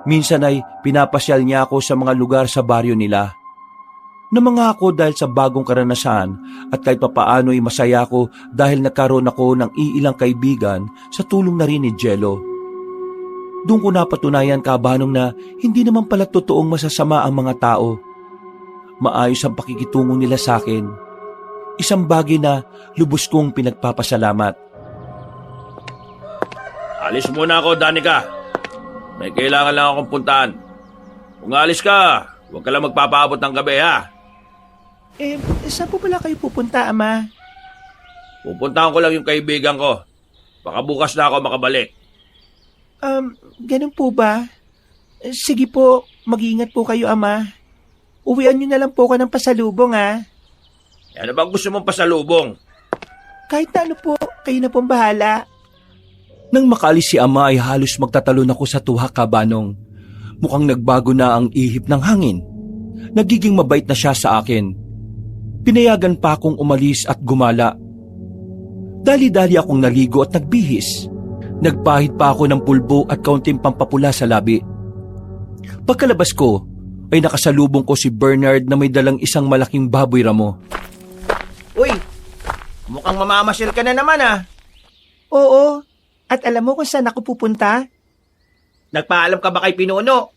Minsan ay pinapasyal niya ako sa mga lugar sa baryo nila. Namangako dahil sa bagong karanasan at kahit papaano ay masaya ako dahil nagkaroon ako ng iilang kaibigan sa tulong na rin ni Jello. Doon ko napatunayan, Kabanong, na hindi naman pala totoong masasama ang mga tao. Maayos ang pakikitungo nila sa akin. Isang bagay na lubos kong pinagpapasalamat. Alis muna ako, Danica. May kailangan lang akong puntahan. Kung alis ka, huwag ka lang magpapaabot ng gabi ha. Saan po pala kayo pupunta, Ama? Pupuntahan ko lang yung kaibigan ko. Baka bukas na ako makabalik. Ganun po ba? Sige po, mag-iingat po kayo, Ama. Uwian niyo na lang po ako ng pasalubong, ha? Ano bang gusto mong pasalubong? Kahit na ano po, kayo na pong bahala. Nang makaalis si Ama ay halos magtatalon ako sa tuwa, Kabanong. Mukhang nagbago na ang ihip ng hangin. Nagiging mabait na siya sa akin. Pinayagan pa akong umalis at gumala. Dali-dali akong naligo at nagbihis. Nagpahid pa ako ng pulbo at kaunting pampapula sa labi. Pagkalabas ko, ay nakasalubong ko si Bernard na may dalang isang malaking baboy ramo. Uy, mukhang mamamasyal ka na naman ah. Oo, at alam mo kung saan ako pupunta? Nagpaalam ka ba kay Pinuno?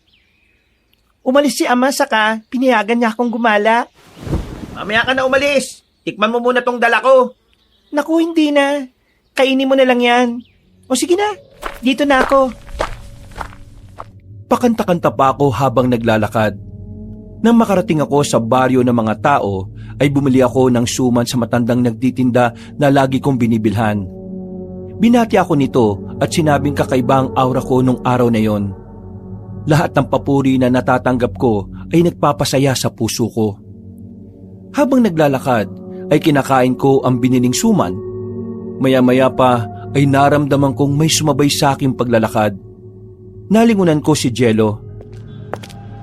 Umalis si Ama saka pinayagan niya akong gumala. Mamaya ka na umalis. Tikman mo muna tong dala ko. Naku, hindi na. Kainin mo na lang yan. O sige na, dito na ako. Pakanta-kanta pa ako habang naglalakad. Nang makarating ako sa baryo ng mga tao, ay bumili ako ng suman sa matandang nagtitinda na lagi kong binibilhan. Binati ako nito at sinabing kakaiba ang aura ko nung araw na yon. Lahat ng papuri na natatanggap ko ay nagpapasaya sa puso ko. Habang naglalakad, ay kinakain ko ang biniling suman. Maya-maya pa ay naramdaman kong may sumabay sa aking paglalakad. Nalingunan ko si Jello.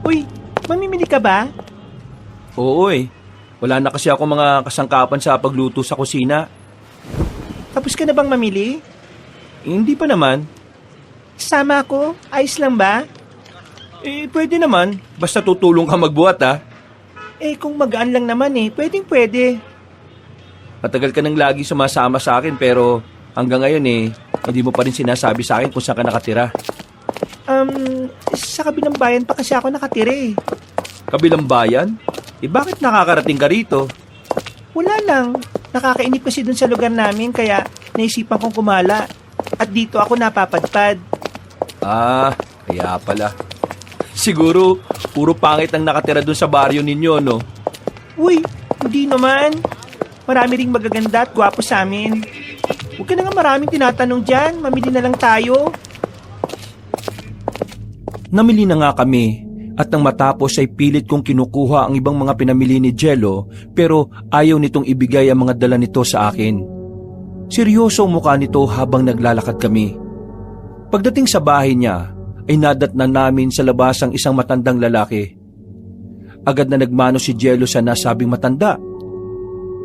Uy, mamimili ka ba? Oo wala na kasi ako mga kasangkapan sa pagluto sa kusina. Tapos ka na bang mamili? Hindi pa naman. Sama ako? Ayos lang ba? Pwede naman. Basta tutulong ka magbuhat Kung magaan lang naman pwede. Matagal ka nang lagi sumasama sa akin pero hanggang ngayon hindi mo pa rin sinasabi sa akin kung saan ka nakatira. Sa kabilang bayan pa kasi ako nakatira Kabilang bayan? Bakit nakakarating ka rito? Wala lang. Nakakainip kasi dun sa lugar namin kaya naisipan kong kumala. At dito ako napapadpad. Kaya pala. Siguro, puro pangit ang nakatira dun sa baryo ninyo, no? Uy, hindi naman. Marami ring magaganda at gwapo sa amin. Huwag ka na nga maraming tinatanong dyan. Mamili na lang tayo. Namili na nga kami at nang matapos ay pilit kong kinukuha ang ibang mga pinamili ni Jello pero ayaw nitong ibigay ang mga dala nito sa akin. Seryoso ang mukha nito habang naglalakad kami. Pagdating sa bahay niya ay nadatnan namin sa labas ang isang matandang lalaki. Agad na nagmano si Jello sa nasabing matanda.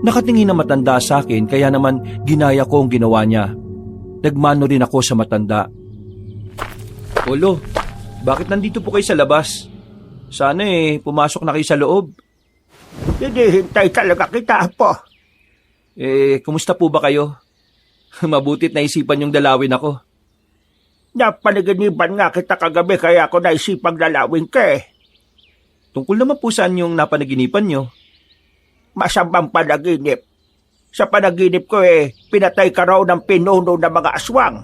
Nakatingin na matanda sa akin kaya naman ginaya ko ang ginawa niya. Nagmano rin ako sa matanda. Olo, bakit nandito po kayo sa labas? Sana pumasok na kayo sa loob. Hinihintay talaga kita po. Kumusta po ba kayo? Mabutit naisipan yung dalawin ako. Napanaginiban nga kita kagabi kaya ako naisipang dalawin ka Tungkol naman po saan yung napanaginipan nyo? Masamang panaginip. Sa panaginip ko pinatay ka raw ng pinuno ng mga aswang.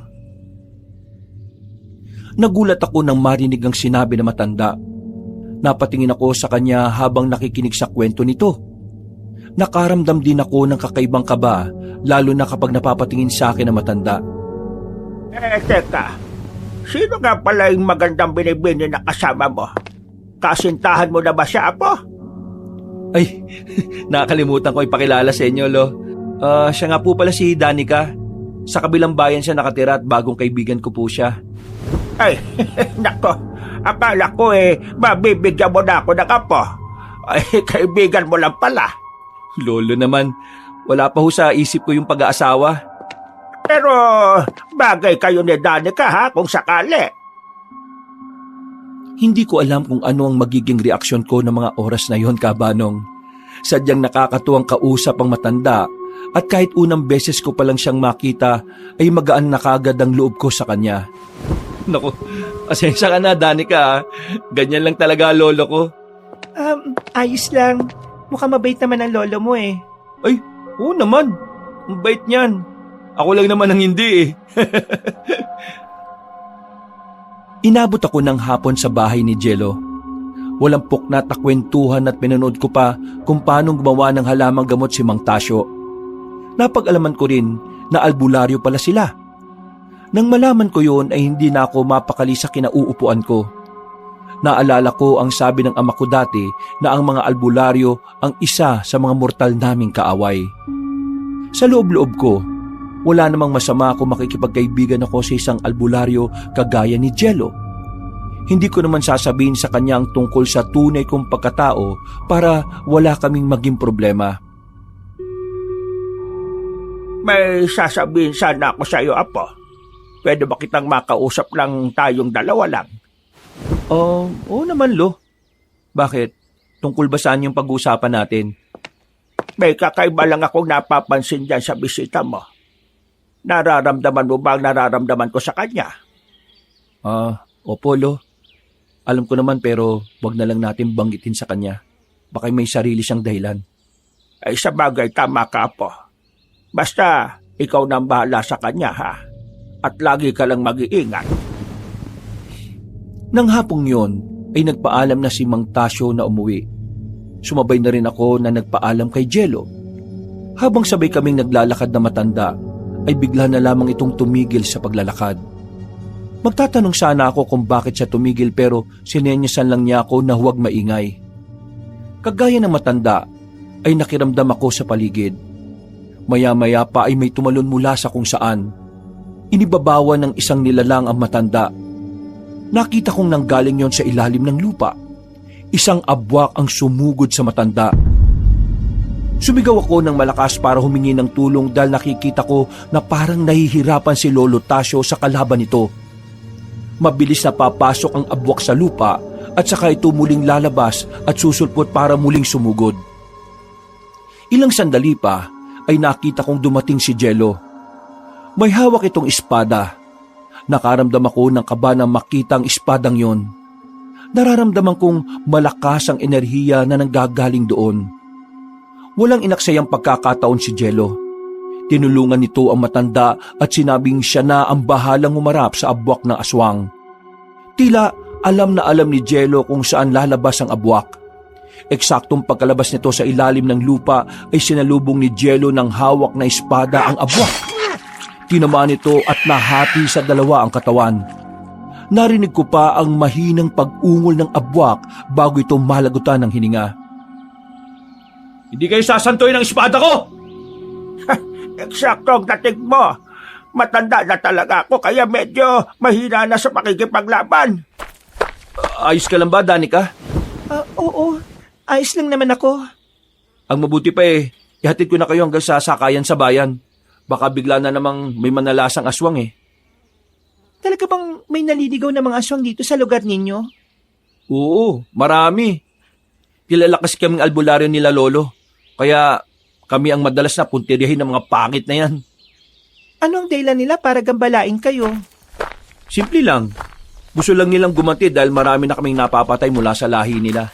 Nagulat ako nang marinig ang sinabi ng matanda. Napatingin ako sa kanya habang nakikinig sa kwento nito. Nakaramdam din ako ng kakaibang kaba, lalo na kapag napapatingin sa akin ang matanda. Teka. Sino nga pala yung magandang binibini na kasama mo? Kasintahan mo na ba siya, Apo? Ay, nakalimutan ko ipakilala sa inyo, Lo. Siya nga po pala si Danica. Sa kabilang bayan siya nakatira at bagong kaibigan ko po siya. Ay, nako. Akala ko mabibigyan mo na ako ng apo. Ay, kaibigan mo lang pala. Lolo naman, wala pa ho sa isip ko yung pag-aasawa. Pero bagay kayo ni Danica kung sakali. Hindi ko alam kung ano ang magiging reaksyon ko ng mga oras na yon, Kabanong. Sadyang nakakatuwang kausap ang matanda at kahit unang beses ko palang siyang makita ay magaan na kaagad ang loob ko sa kanya. Naku, asensya ka na, Danica. Ganyan lang talaga lolo ko. Ayos lang. Mukhang mabait naman ang lolo mo Ay, oo naman. Ang bait niyan. Ako lang naman ang hindi Inabot ako ng hapon sa bahay ni Jello. Walang puknat na kwentuhan at pinanood ko pa kung paano gumawa ng halamang gamot si Mang Tasyo. Napag-alaman ko rin na albularyo pala sila. Nang malaman ko yon ay hindi na ako mapakali sa kinauupuan ko. Naalala ko ang sabi ng ama ko dati na ang mga albularyo ang isa sa mga mortal naming kaaway. Sa loob-loob ko, wala namang masama kung makikipagkaibigan ako sa isang albularyo kagaya ni Jello. Hindi ko naman sasabihin sa kanya ang tungkol sa tunay kong pagkatao para wala kaming maging problema. May sasabihin sana ako sa iyo, Apo. Pwede ba kitang makausap lang tayong dalawa lang? Oo naman, Lo. Bakit? Tungkol ba saan yung pag-uusapan natin? May kakaiba lang akong napapansin dyan sa bisita mo. Nararamdaman mo ba ang nararamdaman ko sa kanya? Opo, Lo. Alam ko naman pero wag na lang natin banggitin sa kanya. Baka may sarili siyang dahilan. Ay sa bagay, tama ka, Apo. Basta, ikaw nang bahala sa kanya, ha? At lagi ka lang mag-iingat. Nang hapong yon, ay nagpaalam na si Mang Tasyo na umuwi. Sumabay na rin ako na nagpaalam kay Jello. Habang sabay kaming naglalakad na matanda, ay bigla na lamang itong tumigil sa paglalakad. Magtatanong sana ako kung bakit siya tumigil pero sinenyasan lang niya ako na huwag maingay. Kagaya ng matanda, ay nakiramdam ako sa paligid. Maya-maya pa ay may tumalon mula sa kung saan. Inibabawan ng isang nilalang ang matanda. Nakita kong nanggaling yon sa ilalim ng lupa. Isang abwak ang sumugod sa matanda. Sumigaw ako ng malakas para humingi ng tulong dahil nakikita ko na parang nahihirapan si Lolo Tasyo sa kalaban nito. Mabilis na papasok ang abwak sa lupa at saka ito muling lalabas at susulpot para muling sumugod. Ilang sandali pa ay nakita kong dumating si Jello. May hawak itong espada. Nakaramdam ako ng kaba na makita ang espadang yon. Nararamdaman kong malakas ang enerhiya na nanggagaling doon. Walang inaksayang pagkakataon si Jello. Tinulungan nito ang matanda at sinabing siya na ang bahalang umarap sa abwak ng aswang. Tila alam na alam ni Jello kung saan lalabas ang abwak. Eksaktong pagkalabas nito sa ilalim ng lupa ay sinalubong ni Jello ng hawak na espada ang abwak. Tinamaan nito at nahati sa dalawa ang katawan. Narinig ko pa ang mahinang pag-ungol ng abwak bago ito malagutan ng hininga. Hindi kayo sasantoy ng espada ko! Eksakto ang dating mo. Matanda na talaga ako kaya medyo mahina na sa pakikipaglaban. Ayos ka lang ba, Danica? Oo. Ayos lang naman ako. Ang mabuti pa ihatid ko na kayo hanggang sa sakayan sa bayan. Baka bigla na namang may manalasang aswang Talaga bang may naliligaw na mga aswang dito sa lugar ninyo? Oo, marami. Kilala kasi kaming albularyo nila Lolo. Kaya kami ang madalas na puntiryahin ng mga pangit na yan. Ano ang dahilan nila para gambalain kayo? Simple lang. Gusto lang nilang gumanti dahil marami na kaming napapatay mula sa lahi nila.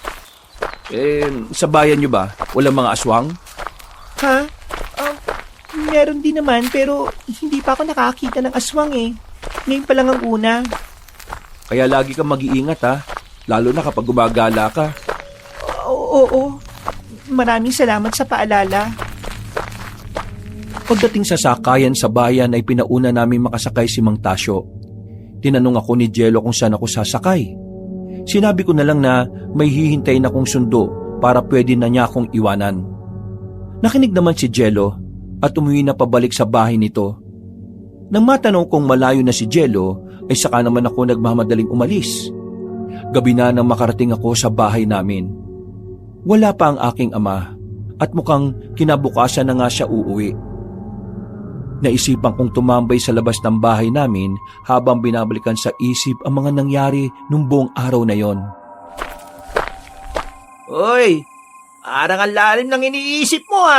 Sa bayan nyo ba? Walang mga aswang? Ha? Meron din naman pero hindi pa ako nakakita ng aswang Ngayon pa lang ang una. Kaya lagi kang mag-iingat lalo na kapag gumagala ka. Oo. Maraming salamat sa paalala. Pagdating sa sakayan sa bayan ay pinauna namin makasakay si Mang Tasyo. Tinanong ako ni Jello kung saan ako sasakay. Sinabi ko na lang na may hihintayin akong sundo para pwede na niya akong iwanan. Nakinig naman si Jello at umuwi na pabalik sa bahay nito. Nang matanong kong malayo na si Jello ay saka naman ako nagmamadaling umalis. Gabi na nang makarating ako sa bahay namin. Wala pa ang aking ama at mukhang kinabukasan na nga siya uuwi. Naisipan kong tumambay sa labas ng bahay namin habang binabalikan sa isip ang mga nangyari nung buong araw na yon. Uy, parang ang lalim ng iniisip mo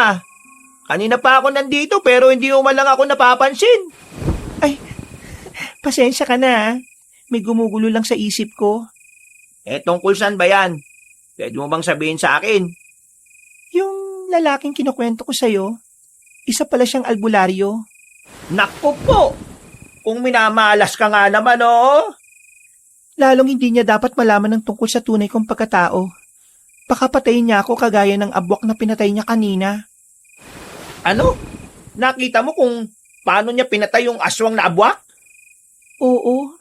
Kanina pa ako nandito pero hindi mo man lang ako napapansin. Ay, pasensya ka na May gumugulo lang sa isip ko. Tungkol saan ba yan? Pwede mo bang sabihin sa akin? Yung lalaking kinukwento ko sa'yo, isa pala siyang albularyo. Naku po! Kung minamalas ka nga naman, Lalong hindi niya dapat malaman ng tungkol sa tunay kong pagkatao. Baka patayin niya ako kagaya ng abwak na pinatay niya kanina. Ano? Nakita mo kung paano niya pinatay yung aswang na abwak? Oo,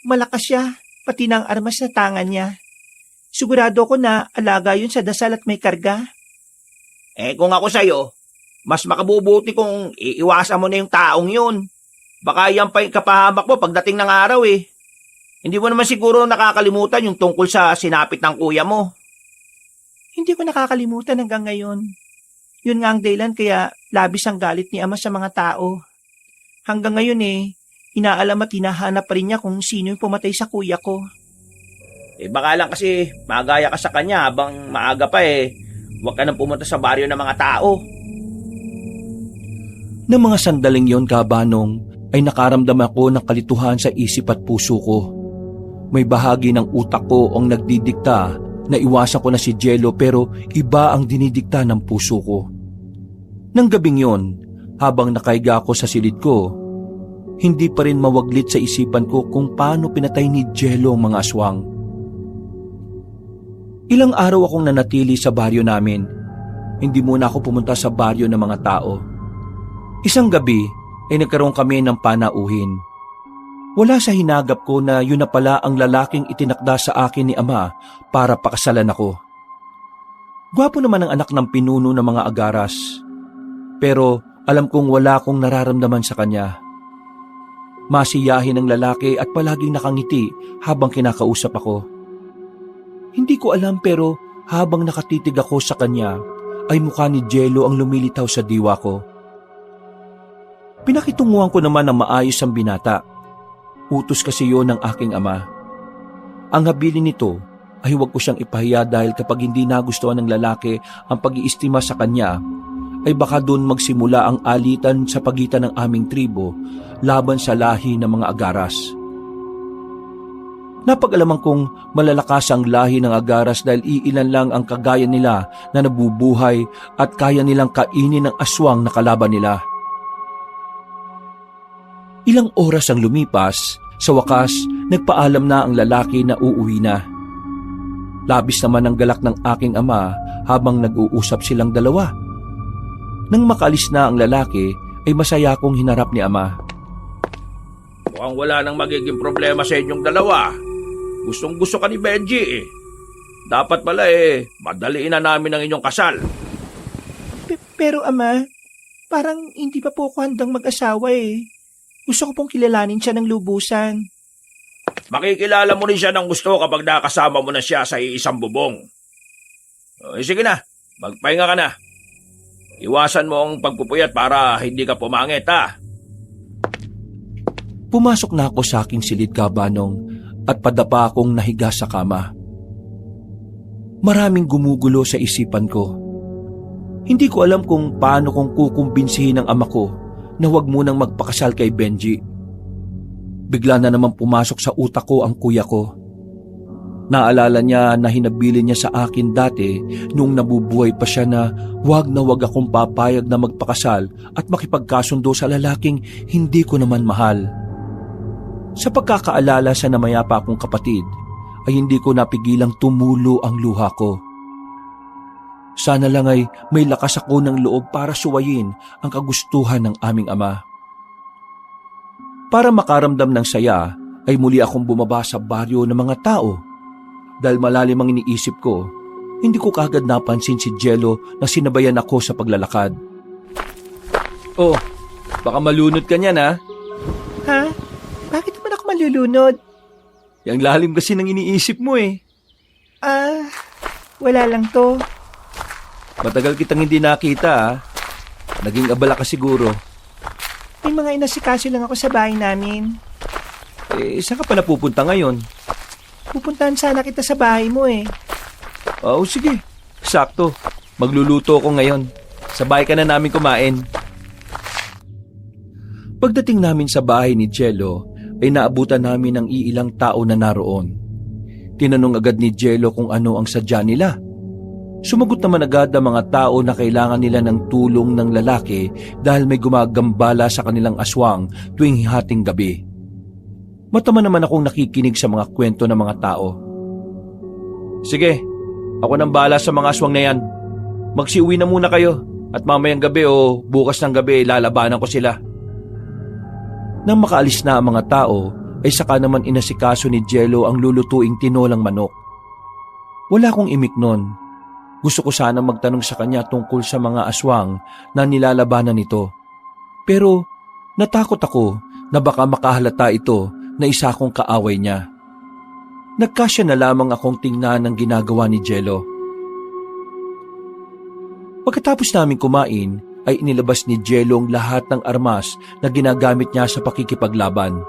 malakas siya, pati na ang armas na tangan niya. Sigurado ko na alaga yun sa dasal at may karga. Kung ako sa'yo, mas makabubuti kung iiwasan mo na yung taong yun. Baka yan pa yung kapahamak mo pagdating ng araw eh. Hindi mo naman siguro nakakalimutan yung tungkol sa sinapit ng kuya mo. Hindi ko nakakalimutan hanggang ngayon. Yun nga ang dahilan kaya labis ang galit ni Ama sa mga tao. Hanggang ngayon inaalam at hinahanap pa rin niya kung sino yung pumatay sa kuya ko. Baka lang kasi magaya ka sa kanya habang maaga pa huwag ka nang pumunta sa baryo ng mga tao. Ng mga sandaling yon, Kabanong, ay nakaramdam ako ng kalituhan sa isip at puso ko. May bahagi ng utak ko ang nagdidikta na iwasan ko na si Jello pero iba ang dinidikta ng puso ko. Nang gabing yon, habang nakahiga ako sa silid ko, hindi pa rin mawaglit sa isipan ko kung paano pinatay ni Jello ang mga aswang. Ilang araw akong nanatili sa baryo namin. Hindi muna ako pumunta sa baryo ng mga tao. Isang gabi ay nagkaroon kami ng panauhin. Wala sa hinagap ko na yun na pala ang lalaking itinakda sa akin ni Ama para pakasalan ako. Gwapo naman ang anak ng pinuno ng mga agaras. Pero alam kong wala akong nararamdaman sa kanya. Masiyahin ang lalaki at palaging nakangiti habang kinakausap ako. Hindi ko alam pero habang nakatitig ako sa kanya ay mukha ni Jello ang lumilitaw sa diwa ko. Pinakitunguhan ko naman ng maayos ang binata. Utos kasi yon ng aking ama. Ang habilin nito ay huwag ko siyang ipahiya dahil kapag hindi nagustuhan ng lalaki ang pag-iistima sa kanya, ay baka doon magsimula ang alitan sa pagitan ng aming tribo laban sa lahi ng mga agaras. Napag-alaman kong malalakas ang lahi ng agaras dahil iilan lang ang kagaya nila na nabubuhay at kaya nilang kainin ng aswang na kalaban nila. Ilang oras ang lumipas, sa wakas, nagpaalam na ang lalaki na uuwi na. Labis naman ang galak ng aking ama habang nag-uusap silang dalawa. Nang makalis na ang lalaki, ay masaya akong hinarap ni Ama. Mukhang wala nang magiging problema sa inyong dalawa. Gustong-gusto ka ni Benji eh. Dapat pala madaliin na namin ang inyong kasal. Pero Ama, parang hindi pa po ako handang mag-asawa Gusto ko pong kilalanin siya ng lubusan. Makikilala mo rin siya ng gusto kapag nakasama mo na siya sa iisang bubong. Sige na, magpahinga ka na. Iwasan mo ang pagpupuyat para hindi ka pumangit ha. Pumasok na ako sa aking silid, Kabanong, at padapa akong nahiga sa kama. Maraming gumugulo sa isipan ko. Hindi ko alam kung paano kong kukumbinsihin ng ama ko na huwag munang magpakasal kay Benji. Bigla na naman pumasok sa utak ko ang kuya ko. Naalala niya na hinabilin niya sa akin dati noong nabubuhay pa siya na huwag akong papayag na magpakasal at makipagkasundo sa lalaking hindi ko naman mahal. Sa pagkakaalala sa namayapa akong kapatid, ay hindi ko napigilang tumulo ang luha ko. Sana lang ay may lakas ako ng loob para suwayin ang kagustuhan ng aming ama. Para makaramdam ng saya, ay muli akong bumaba sa baryo ng mga tao. Dahil malalim ang iniisip ko, hindi ko kagad napansin si Jello na sinabayan ako sa paglalakad. Oh, baka malunod ka niyan ha? Ha? Bakit naman ako malulunod? Yang lalim kasi ng iniisip mo Wala lang to. Matagal kitang hindi nakita ha? Naging abala ka siguro. May mga inasikaso lang ako sa bahay namin. Saan ka pala pupunta ngayon? Pupuntahan sana kita sa bahay mo Oo, sige. Sakto. Magluluto ako ngayon. Sabay ka na namin kumain. Pagdating namin sa bahay ni Jello, ay naabutan namin ng iilang tao na naroon. Tinanong agad ni Jello kung ano ang sadya nila. Sumagot naman agad ang mga tao na kailangan nila ng tulong ng lalaki dahil may gumagambala sa kanilang aswang tuwing hating gabi. Matama naman akong nakikinig sa mga kwento ng mga tao. Sige, ako nang bahala sa mga aswang na yan. Magsiuwi na muna kayo at mamayang gabi bukas ng gabi lalabanan ko sila. Nang makaalis na ang mga tao, ay saka naman inasikaso ni Jello ang lulutuing tinolang manok. Wala akong imik nun. Gusto ko sana magtanong sa kanya tungkol sa mga aswang na nilalabanan nito. Pero natakot ako na baka makahalata ito na isa akong kaaway niya. Nagkasya na lamang akong tingnan ang ginagawa ni Jello. Pagkatapos namin kumain, ay inilabas ni Jello ang lahat ng armas na ginagamit niya sa pakikipaglaban.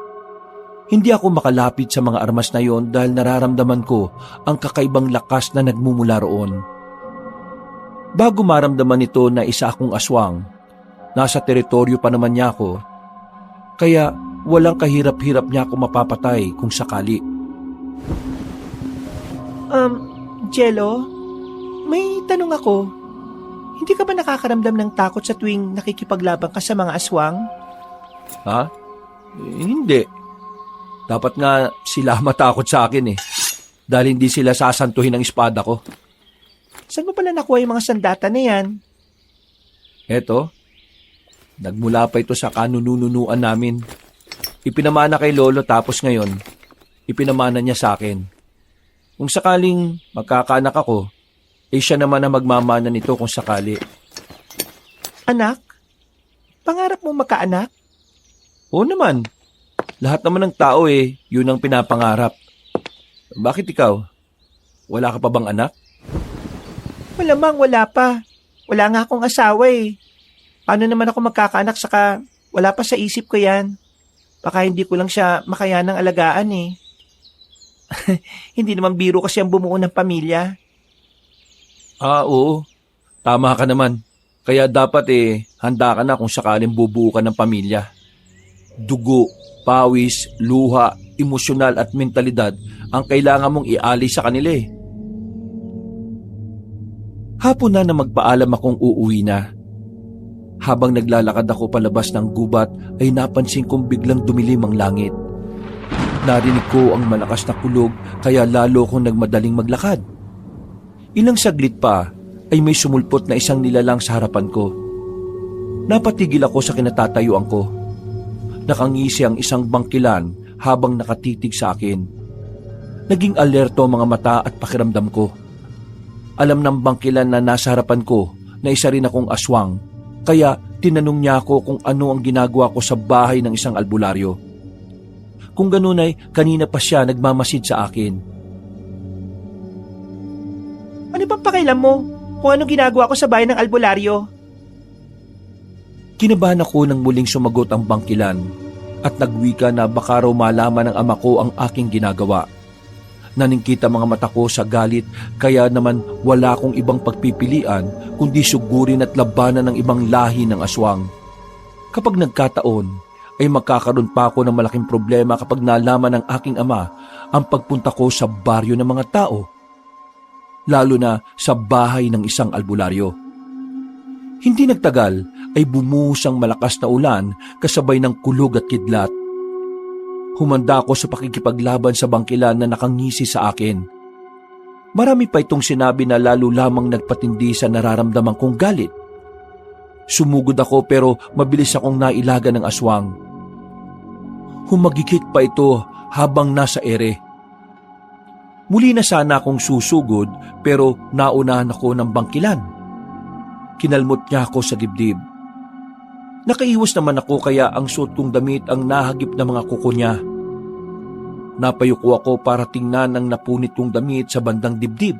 Hindi ako makalapit sa mga armas na yon dahil nararamdaman ko ang kakaibang lakas na nagmumula roon. Bago maramdaman nito na isa akong aswang, nasa teritoryo pa naman niya ako, kaya walang kahirap-hirap niya ako mapapatay kung sakali. Jello, may tanong ako. Hindi ka ba nakakaramdam ng takot sa tuwing nakikipaglaban ka sa mga aswang? Ha? Hindi. Dapat nga sila matakot sa akin dahil hindi sila sasantuhin ng espada ko. Saan mo pala nakuha yung mga sandata na yan? Eto, nagmula pa ito sa kanununuan namin. Ipinamana kay Lolo tapos ngayon, ipinamana niya sa akin. Kung sakaling magkakaanak ako, siya naman na magmamana nito kung sakali. Anak? Pangarap mo magkaanak? Oo naman. Lahat naman ng tao yun ang pinapangarap. Bakit ikaw? Wala ka pa bang anak? Malamang wala pa. Wala nga akong asawa Paano naman ako magkakaanak saka wala pa sa isip ko yan? Baka hindi ko lang siya makayanang alagaan Hindi naman biro kasi ang bumuo ng pamilya. Oo. Tama ka naman. Kaya dapat handa ka na kung sakaling bubuo ka ng pamilya. Dugo, pawis, luha, emosyonal at mentalidad ang kailangan mong ialay sa kanila Hapon na magpaalam akong uuwi na. Habang naglalakad ako palabas ng gubat ay napansin kong biglang dumilim ang langit. Narinig ko ang malakas na kulog kaya lalo kong nagmadaling maglakad. Ilang saglit pa ay may sumulpot na isang nilalang sa harapan ko. Napatigil ako sa kinatatayuan ko. Nakangisi ang isang bangkilan habang nakatitig sa akin. Naging alerto ang mga mata at pakiramdam ko. Alam ng bangkilan na nasa harapan ko na isa rin akong aswang, kaya tinanong niya ako kung ano ang ginagawa ko sa bahay ng isang albularyo. Kung ganun ay kanina pa siya nagmamasid sa akin. Ano bang pakailan mo kung anong ginagawa ko sa bahay ng albularyo? Kinabahan ako nang muling sumagot ang bangkilan at nagwika na baka raw malaman ng ama ko ang aking ginagawa. Naningkita mga mata ko sa galit kaya naman wala akong ibang pagpipilian kundi sugurin at labanan ng ibang lahi ng aswang. Kapag nagkataon ay magkakaroon pa ako ng malaking problema kapag nalaman ng aking ama ang pagpunta ko sa baryo ng mga tao, lalo na sa bahay ng isang albularyo. Hindi nagtagal ay bumuhos ang malakas na ulan kasabay ng kulog at kidlat. Humanda ako sa pakikipaglaban sa bangkilan na nakangisi sa akin. Marami pa itong sinabi na lalo lamang nagpatindi sa nararamdaman kong galit. Sumugod ako pero mabilis akong nailaga ng aswang. Humagikik pa ito habang nasa ere. Muli na sana akong susugod pero naunahan ako ng bangkilan. Kinalmot niya ako sa dibdib. Nakaiwas naman ako kaya ang suot kong damit ang nahagip na mga kuko niya. Napayuko ako para tingnan ang napunit kong damit sa bandang dibdib.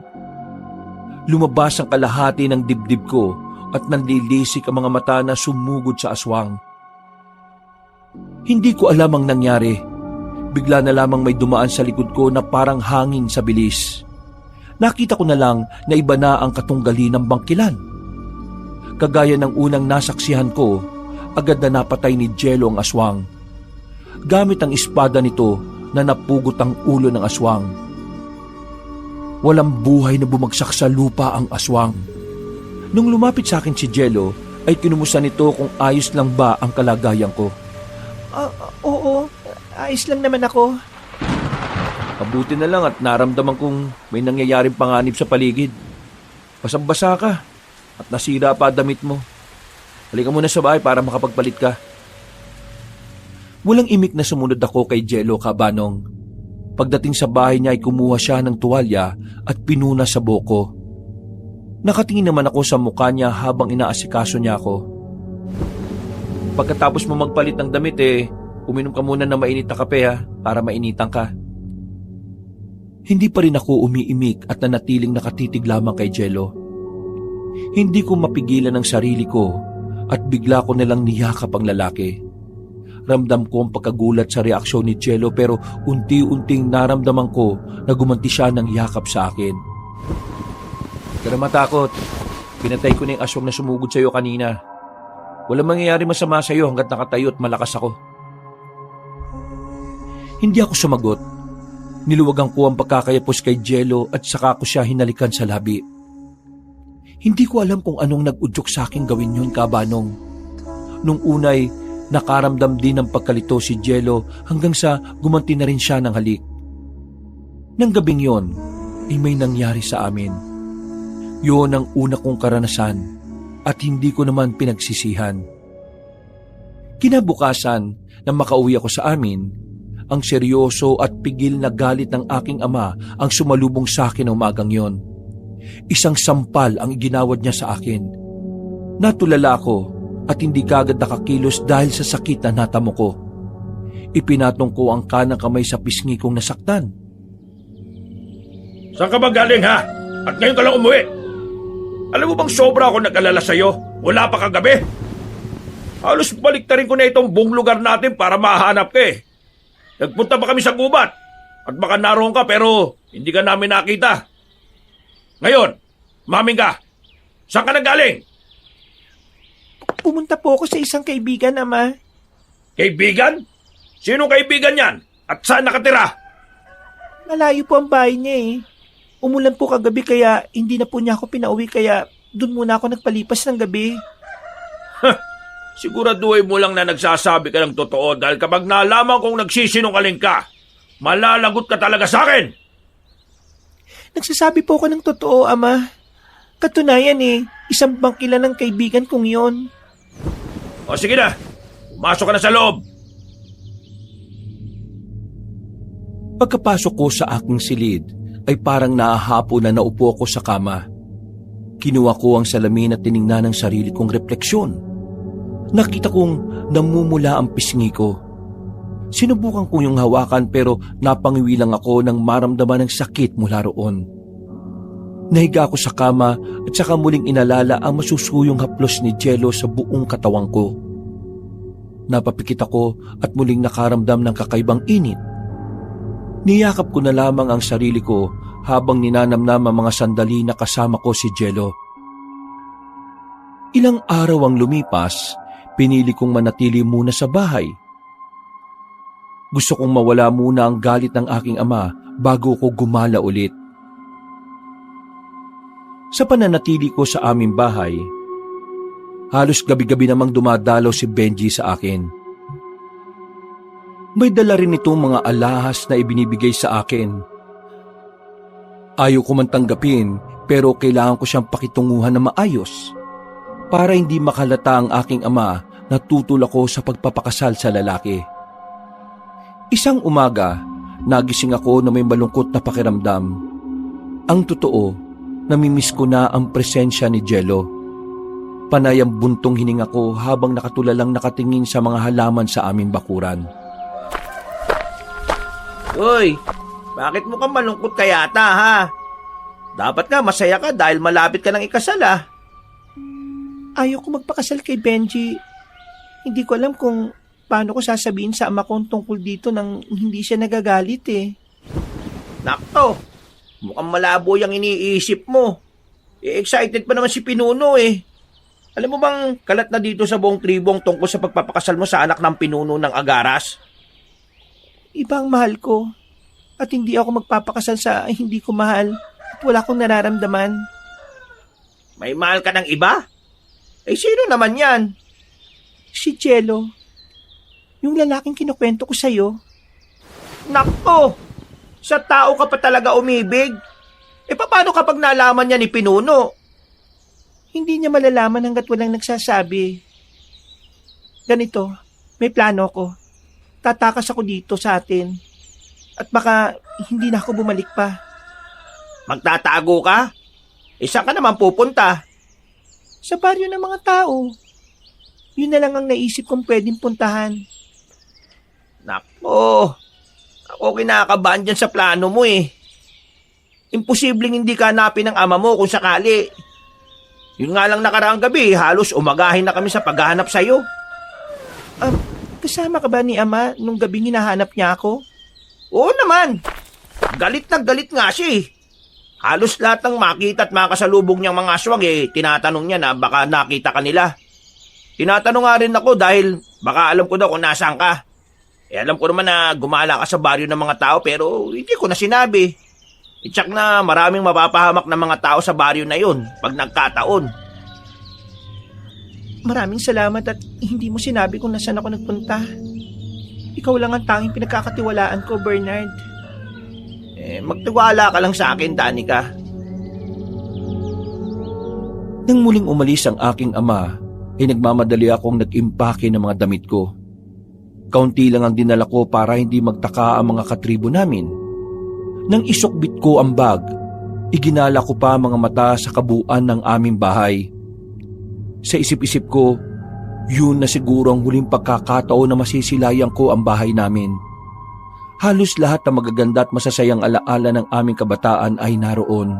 Lumabas ang kalahati ng dibdib ko at nanlilisik ang mga mata na sumugod sa aswang. Hindi ko alam ang nangyari. Bigla na lamang may dumaan sa likod ko na parang hangin sa bilis. Nakita ko na lang na iba na ang katunggali ng bangkilan. Kagaya ng unang nasaksihan ko, agad na napatay ni Jello ang aswang. Gamit ang espada nito na napugot ang ulo ng aswang. Walang buhay na bumagsak sa lupa ang aswang. Nung lumapit sa akin si Jello, ay kinumusta nito kung ayos lang ba ang kalagayan ko. Oo, ayos lang naman ako. Mabuti na lang at naramdaman kong may nangyayaring panganib sa paligid. Basang-basa ka at nasira pa damit mo. Halika muna sa bahay para makapagpalit ka. Walang imik na sumunod ako kay Jello, Kabanong. Pagdating sa bahay niya ay kumuha siya ng tuwalya at pinuna sa buhok. Nakatingin naman ako sa mukha niya habang inaasikaso niya ako. Pagkatapos mo magpalit ng damit uminom ka muna ng mainit na kape para mainitan ka. Hindi pa rin ako umiimik at nanatiling nakatitig lamang kay Jello. Hindi ko mapigilan ang sarili ko at bigla ko nalang niyakap ang lalaki. Ramdam ko ang pagkagulat sa reaksyon ni Jello pero unti-unting naramdaman ko na gumanti siya ng yakap sa akin. Huwag ka na matakot. Pinatay ko na yung aswang na sumugod sa iyo kanina. Walang mangyayari masama sa iyo hanggat nakatayo at malakas ako. Hindi ako sumagot. Niluwagan ko ang pagkakayapos kay Jello at saka ko siya hinalikan sa labi. Hindi ko alam kung anong nag-udyok sa akin gawin yun, Kabanong. Nung unay, nakaramdam din ng pagkalito si Jello hanggang sa gumanti na rin siya ng halik. Nang gabing yon, ay may nangyari sa amin. Yun ang una kong karanasan at hindi ko naman pinagsisihan. Kinabukasan, nang makauwi ako sa amin, ang seryoso at pigil na galit ng aking ama ang sumalubong sa akin ng umagang yon. Isang sampal ang iginawad niya sa akin. Natulala ako at hindi kagad nakakilos dahil sa sakit na natamo ko. Ipinatong ko ang kanang kamay sa pisngi kong nasaktan. Saan ka ba galing ha? At ngayon ka lang umuwi? Alam mo bang sobra ako nag-alala sa'yo? Wala pa kagabi? Halos baliktarin ko na itong buong lugar natin para mahanap ka Nagpunta pa kami sa gubat at baka naroon ka pero hindi ka namin nakita. Ngayon, maming ka. Saan ka nagaling? Pumunta po ako sa isang kaibigan, Ama. Kaibigan? Sinong kaibigan yan? At saan nakatira? Malayo po ang bahay niya Umulan po kagabi kaya hindi na po niya ako pinauwi kaya doon muna ako nagpalipas ng gabi. Siguraduhin mo lang na nagsasabi ka ng totoo dahil kapag nalaman kong nagsisinungaling ka, malalagot ka talaga sa akin. Nagsasabi po ako ng totoo, Ama. Katunayan isang bangkila ng kaibigan kong yon. O sige na, pumasok ka na sa loob. Pagkapasok ko sa aking silid, ay parang naahapo na naupo ako sa kama. Kinuha ko ang salamin at tiningnan ang sarili kong refleksyon. Nakita kong namumula ang pisngi ko. Sinubukan kong yung hawakan pero napangiwi lang ako nang maramdaman ng sakit mula roon. Nahiga ako sa kama at saka muling inalala ang masusuyong haplos ni Jello sa buong katawang ko. Napapikit ako at muling nakaramdam ng kakaibang init. Niyakap ko na lamang ang sarili ko habang ninanamnam ang mga sandali na kasama ko si Jello. Ilang araw ang lumipas, pinili kong manatili muna sa bahay. Gusto kong mawala muna ang galit ng aking ama bago ko gumala ulit. Sa pananatili ko sa aming bahay, halos gabi-gabi namang dumadalaw si Benji sa akin. May dala rin itong mga alahas na ibinibigay sa akin. Ayaw ko man tanggapin pero kailangan ko siyang pakitunguhan na maayos para hindi makalata ang aking ama na tutol ako sa pagpapakasal sa lalaki. Isang umaga, nagising ako na may malungkot na pakiramdam. Ang totoo, namimiss ko na ang presensya ni Jello. Panay ang buntong hininga ko habang nakatulalang nakatingin sa mga halaman sa aming bakuran. Uy, bakit mo ka malungkot kaya ha? Dapat nga masaya ka dahil malapit ka ng ikasal Ayaw ko magpakasal kay Benji. Hindi ko alam kung paano ko sasabihin sa ama ko tungkol dito nang hindi siya nagagalit Nakto, mukhang malabo yung iniisip mo. Excited pa naman si Pinuno Alam mo bang kalat na dito sa buong tribong tungkol sa pagpapakasal mo sa anak ng pinuno ng Agaras? Ibang mahal ko at hindi ako magpapakasal sa hindi ko mahal at wala akong nararamdaman. May mahal ka ng iba? Sino naman yan? Si Jello. Yung lalaking kinukwento ko sa'yo. Nakto! Sa tao ka pa talaga umibig? Paano kapag nalaman niya ni Pinuno? Hindi niya malalaman hanggat walang nagsasabi. Ganito, may plano ko. tatakas ako dito sa atin. At baka hindi na ako bumalik pa. Magtatago ka? Saan ka naman pupunta? Sa baryo ng mga tao. Yun na lang ang naisip kong pwedeng puntahan. Nako, ako kinakabahan dyan sa plano mo eh. Imposibleng hindi ka hanapin ng ama mo kung sakali. Yun nga lang nakaraang gabi, halos umagahin na kami sa paghahanap sa'yo. Kasama ka ba ni Ama nung gabing hinahanap niya ako? Oo naman, galit na galit nga siya eh. Halos lahat ng makita at makasalubong niyang mga aswang tinatanong niya na baka nakita ka nila. Tinatanong nga rin ako dahil baka alam ko daw kung nasaan ka. Alam ko naman na gumala ka sa baryo ng mga tao pero hindi ko na sinabi. Itsak na maraming mapapahamak ng mga tao sa baryo na yun pag nagkataon. Maraming salamat at hindi mo sinabi kung nasaan ako nagpunta. Ikaw lang ang tanging pinagkakatiwalaan ko, Bernard. Magtiwala ka lang sa akin, Danica. Nang muling umalis ang aking ama, ay nagmamadali akong nag-impake ng mga damit ko. Kaunti lang ang dinala ko para hindi magtaka ang mga katribo namin. Nang isukbit ko ang bag, iginala ko pa mga mata sa kabuuan ng aming bahay. Sa isip-isip ko, yun na siguro ang huling pagkakataon na masisilayan ko ang bahay namin. Halos lahat ng magaganda at masasayang alaala ng aming kabataan ay naroon.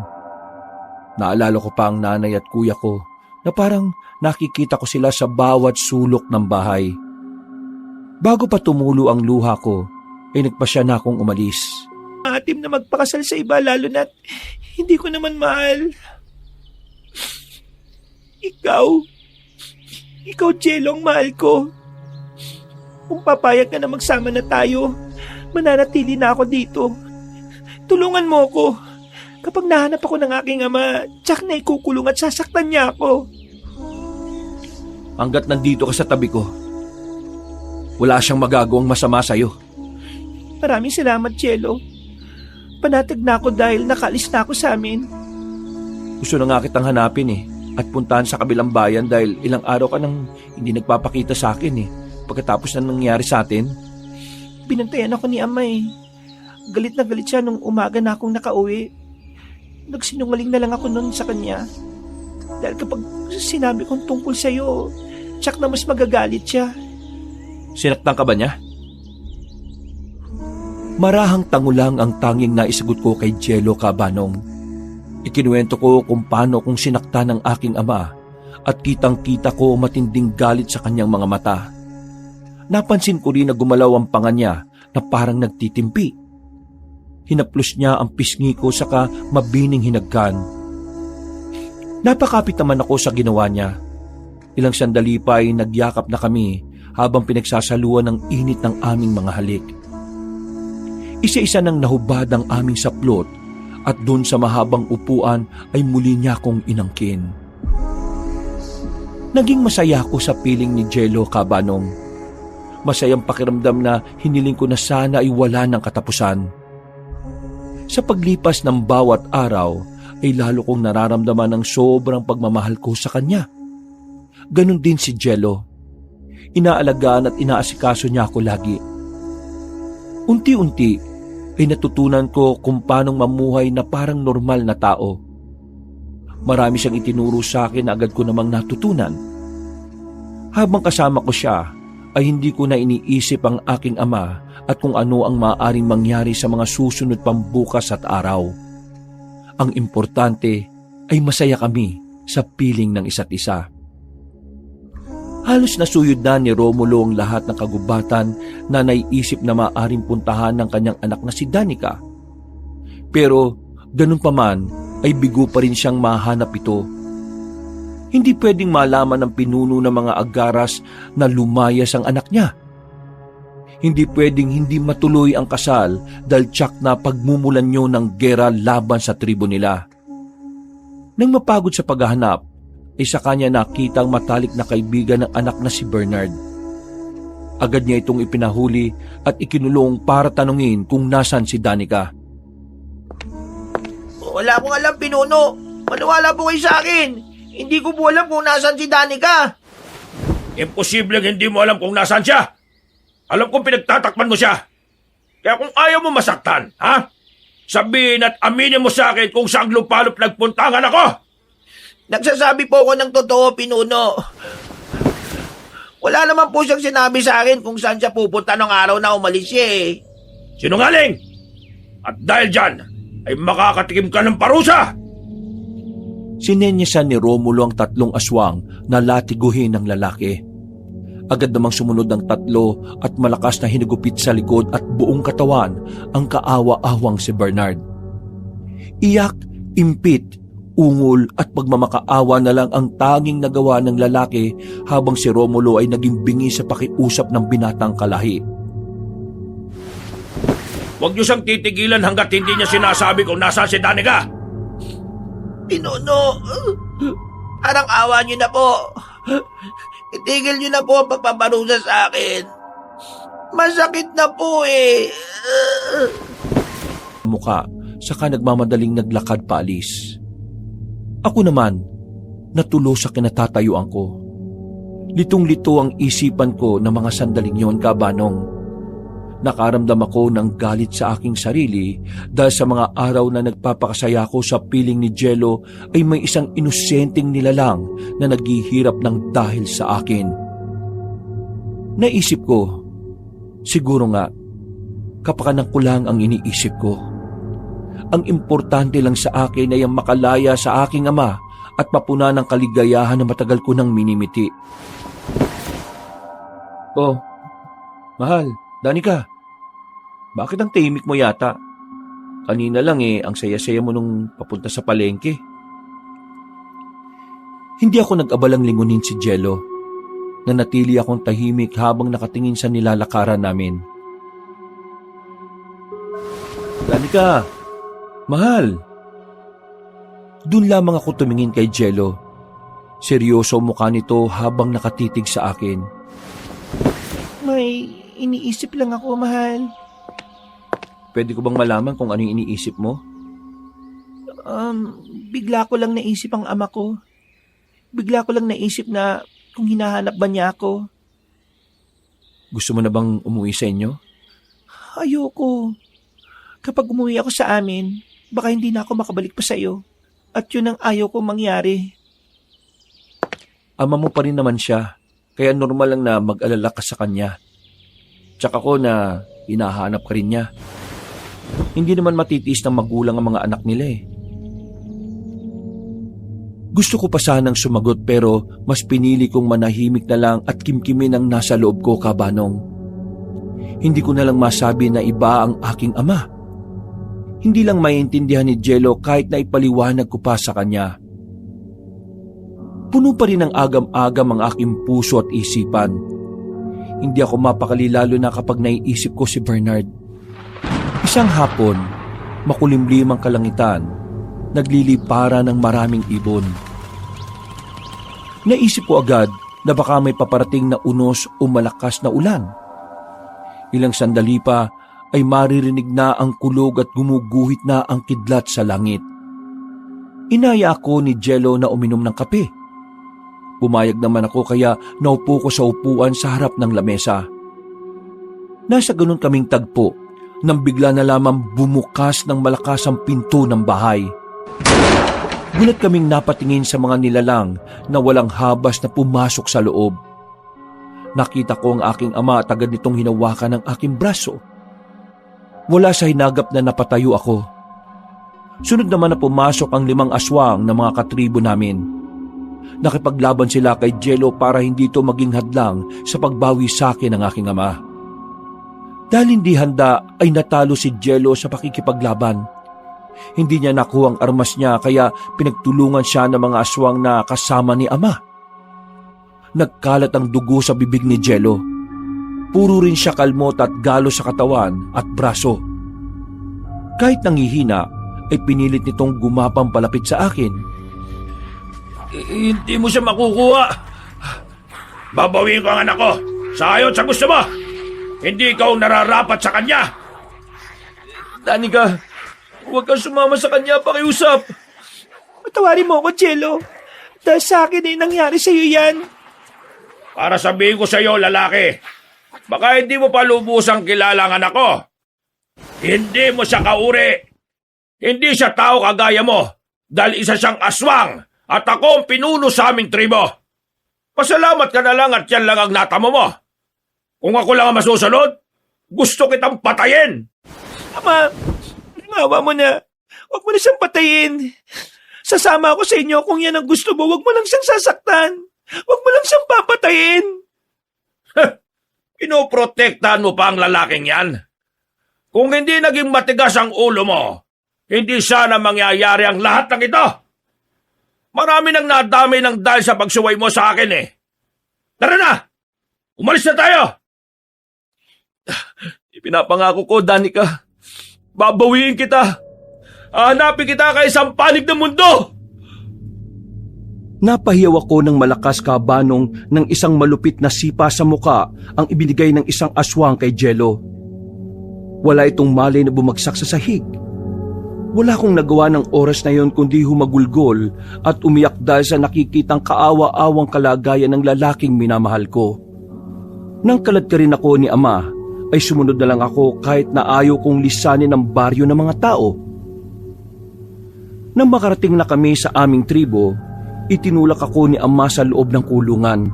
Naalala ko pa ang nanay at kuya ko na parang nakikita ko sila sa bawat sulok ng bahay. Bago pa tumulo ang luha ko, ay nagpasya na akong umalis. Maatim na magpakasal sa iba lalo na't hindi ko naman mahal. Ikaw, Jello, ang mahal ko. Kung papayag ka na magsama na tayo, mananatili na ako dito. Tulungan mo ko. Kapag nahanap ako ng aking ama, tsak na ikukulong at sasaktan niya ako. Hanggat nandito ka sa tabi ko, wala siyang magagawang masama sa'yo. Maraming salamat, Jello. Panatag na ako dahil nakaalis na ako sa amin. Gusto na nga kitang hanapin at puntahan sa kabilang bayan dahil ilang araw ka nang hindi nagpapakita sa akin pagkatapos na nangyari sa atin. Binantayan ako ni Ama Galit na galit siya nung umaga na akong nakauwi. Nagsinungaling na lang ako noon sa kanya. Dahil kapag sinabi kong tungkol sa'yo, tsak na mas magagalit siya. Sinaktan ka ba niya? Marahang tango lang ang tanging naisagot ko kay Jello Cabanong. Ikinuwento ko kung paano kong sinaktan ng aking ama at kitang-kita ko matinding galit sa kanyang mga mata. Napansin ko rin na gumalaw ang panga niya na parang nagtitimpi. Hinaplos niya ang pisngi ko saka mabining hinagkan. Napakapit naman ako sa ginawa niya. Ilang sandali pa ay nagyakap na kami habang pinagsasaluan ng init ng aming mga halik. Isa-isa nang nahubad ang aming saplot at doon sa mahabang upuan ay muli niya akong inangkin. Naging masaya ako sa piling ni Jello Cabanong. Masayang pakiramdam na hiniling ko na sana ay wala ng katapusan. Sa paglipas ng bawat araw ay lalo kong nararamdaman ng sobrang pagmamahal ko sa kanya. Ganon din si Jello. Inaalagaan at inaasikaso niya ako lagi. Unti-unti ay natutunan ko kung paanong mamuhay na parang normal na tao. Marami siyang itinuro sa akin na agad ko namang natutunan. Habang kasama ko siya, ay hindi ko na iniisip ang aking ama at kung ano ang maaaring mangyari sa mga susunod pang bukas at araw. Ang importante ay masaya kami sa piling ng isa't isa. Halos nasuyod na ni Romulo ang lahat ng kagubatan na naiisip na maaaring puntahan ng kanyang anak na si Danica. Pero ganun pa man ay bigo pa rin siyang mahanap ito. Hindi pwedeng malaman ng pinuno ng mga agaras na lumayas ang anak niya. Hindi pwedeng hindi matuloy ang kasal dahil tsak na pagmumulan nyo ng gera laban sa tribo nila. Nang mapagod sa paghahanap, ay sa kanya nakita ang matalik na kaibigan ng anak na si Bernard. Agad niya itong ipinahuli at ikinulong para tanungin kung nasan si Danica. Wala akong alam, pinuno. Maniwala po kayo sa akin. Hindi ko po alam kung nasan si Danica. Imposible hindi mo alam kung nasaan siya. Alam kong pinagtatakpan mo siya. Kaya kung ayaw mo masaktan, ha? Sabihin at aminin mo sa akin kung saan lupalop nagpuntangan ako. Nagsasabi po ako ng totoo, Pinuno. Wala naman po siyang sinabi sa akin kung saan siya pupunta nung araw na umalis siya eh. Sinungaling! At dahil dyan, ay makakatikim ka ng parusa! Sinenyasan ni Romulo ang 3 aswang na latiguhin ng lalaki. Agad namang sumunod ang 3 at malakas na hinagupit sa likod at buong katawan ang kaawa-awang si Bernard. Iyak, impit, ungol at pagmamakaawa na lang ang tanging nagawa ng lalaki habang si Romulo ay naging bingi sa pakiusap ng binatang kalahi. Huwag niyo siyang titigilan hanggat hindi niya sinasabi kung nasaan si Danica. Pinuno, parang awa niyo na po. Itigil niyo na po ang pagpaparusa sa akin. Masakit na po eh. Mukha, saka nagmamadaling naglakad paalis. Ako naman, natulo sa kinatatayuan ko. Litong-lito ang isipan ko ng mga sandaling yon, Kabanong. Nakaramdam ako ng galit sa aking sarili dahil sa mga araw na nagpapakasaya ko sa piling ni Jello ay may isang inosenteng nilalang na naghihirap ng dahil sa akin. Naisip ko, siguro nga, kapakanan ko lang ang iniisip ko. Ang importante lang sa akin ay ang makalaya sa aking ama at mapuna ng kaligayahan na matagal ko nang minimiti. Oh, mahal, Danica. Bakit ang tahimik mo yata? Kanina lang ang saya-saya mo nung papunta sa palengke. Hindi ako nag-abalang lingunin si Jello. Nanatili akong tahimik habang nakatingin sa nilalakaran namin. Danica, mahal. Doon lamang ako tumingin kay Jello. Seryoso ang mukha nito habang nakatitig sa akin. May iniisip lang ako, mahal. Pwede ko bang malaman kung ano yung iniisip mo? Bigla ko lang naisip ang ama ko. Bigla ko lang naisip na kung hinahanap ba niya ako. Gusto mo na bang umuwi sa inyo? Ayoko. Kapag umuwi ako sa amin, baka hindi na ako makabalik pa sa iyo. At yun ang ayaw kong mangyari. Ama mo pa rin naman siya, kaya normal lang na mag-alala ka sa kanya. Tsaka ko na hinahanap ka rin niya. Hindi naman matitiis ng magulang ang mga anak nila eh. Gusto ko pa sanang sumagot pero mas pinili kong manahimik na lang at kimkimin ang nasa loob ko, Kabanong. Hindi ko na lang masabi na iba ang aking ama. Hindi lang maiintindihan ni Jello kahit na ipaliwanag ko pa sa kanya. Puno pa rin ng agam-agam ang aking puso at isipan. Hindi ako mapakali lalo na kapag naiisip ko si Bernard. Isang hapon, makulimlim ang kalangitan, naglilipara ng maraming ibon. Naisip ko agad na baka may paparating na unos o malakas na ulan. Ilang sandali pa ay maririnig na ang kulog at gumuguhit na ang kidlat sa langit. Inaya ako ni Jello na uminom ng kape. Pumayag naman ako kaya naupo ko sa upuan sa harap ng lamesa. Nasa ganun kaming tagpo nang bigla na lamang bumukas ng malakas ang pinto ng bahay. Gulat kaming napatingin sa mga nilalang na walang habas na pumasok sa loob. Nakita ko ang aking ama at agad nitong hinawakan ng aking braso. Wala sa hinagap na napatayo ako. Sunod naman na pumasok ang 5 aswang na mga katribo namin. Nakipaglaban sila kay Jello para hindi ito maging hadlang sa pagbawi sa akin ng aking ama. Dahil hindi handa ay natalo si Jello sa pakikipaglaban. Hindi niya nakuha ang armas niya kaya pinagtulungan siya ng mga aswang na kasama ni ama. Nagkalat ang dugo sa bibig ni Jello. Puro rin siya kalmot at galo sa katawan at braso. Kahit nangihina ay pinilit nitong gumapang palapit sa akin. Hindi mo siya makukuha. Babawiin ko ang anak ko. Sa ayon sa gusto mo. Hindi ikaw nararapat sa kanya. Danica, huwag kang sumama sa kanya, pakiusap. Patawarin mo ako, Jello. Dahil sa akin ay nangyari sa iyo yan. Para sabihin ko sa iyo, lalaki, Baka hindi mo pa lubusang kilala ang anak ko. Hindi mo siya kauri. Hindi siya tao kagaya mo dahil isa siyang aswang at ako ang pinuno sa aming tribo. Pasalamat ka na lang at yan lang ang natamo mo. Kung ako lang ang masusunod, gusto kitang patayin. Ama, awa mo na. Huwag mo na siyang patayin. Sasama ako sa inyo kung yan ang gusto mo. Huwag mo lang siyang sasaktan. Huwag mo lang siyang papatayin. Pinoprotektahan mo pa ang lalaking yan. Kung hindi naging matigas ang ulo mo, hindi sana mangyayari ang lahat ng ito. Marami nang nadamay ng dahil sa pagsuway mo sa akin eh. Tara na! Umalis na tayo! Ipinapangako ko, Danica. Babawiin kita. Hahanapin kita kay isang panig ng mundo. Napahiyaw ako ng malakas kabanong ng isang malupit na sipa sa muka ang ibinigay ng isang aswang kay Jello. Wala itong malay na bumagsak sa sahig. Wala akong nagawa ng oras na yon kundi humagulgol at umiyak dahil sa nakikitang kaawa-awang kalagayan ng lalaking minamahal ko. Nang kalad ka rin ako ni Ama, ay sumunod na lang ako kahit na ayaw kong lisanin ang baryo ng mga tao. Nang makarating na kami sa aming tribo, itinulak ako ni Ama sa loob ng kulungan.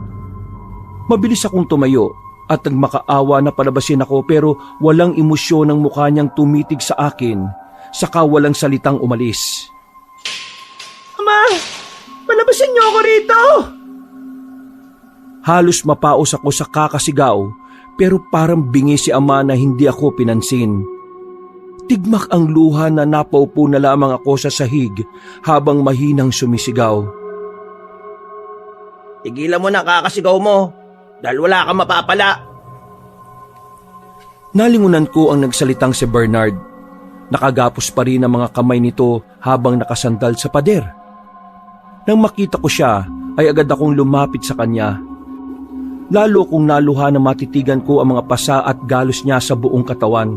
Mabilis akong tumayo at nagmakaawa na palabasin ako pero walang emosyon ang mukha niyang tumitig sa akin, saka walang salitang umalis. Ama, palabasin niyo ako rito. Halos mapaos ako sa kakasigaw pero parang bingi si Ama na hindi ako pinansin. Tigmak ang luha na napaupo na lamang ako sa sahig habang mahinang sumisigaw. Tigilan mo na kakasigaw mo dahil wala kang mapapala. Nalingunan ko ang nagsalitang si Bernard. Nakagapos pa rin ang mga kamay nito habang nakasandal sa pader. Nang makita ko siya, ay agad akong lumapit sa kanya. Lalo kong naluha na matitigan ko ang mga pasa at galos niya sa buong katawan.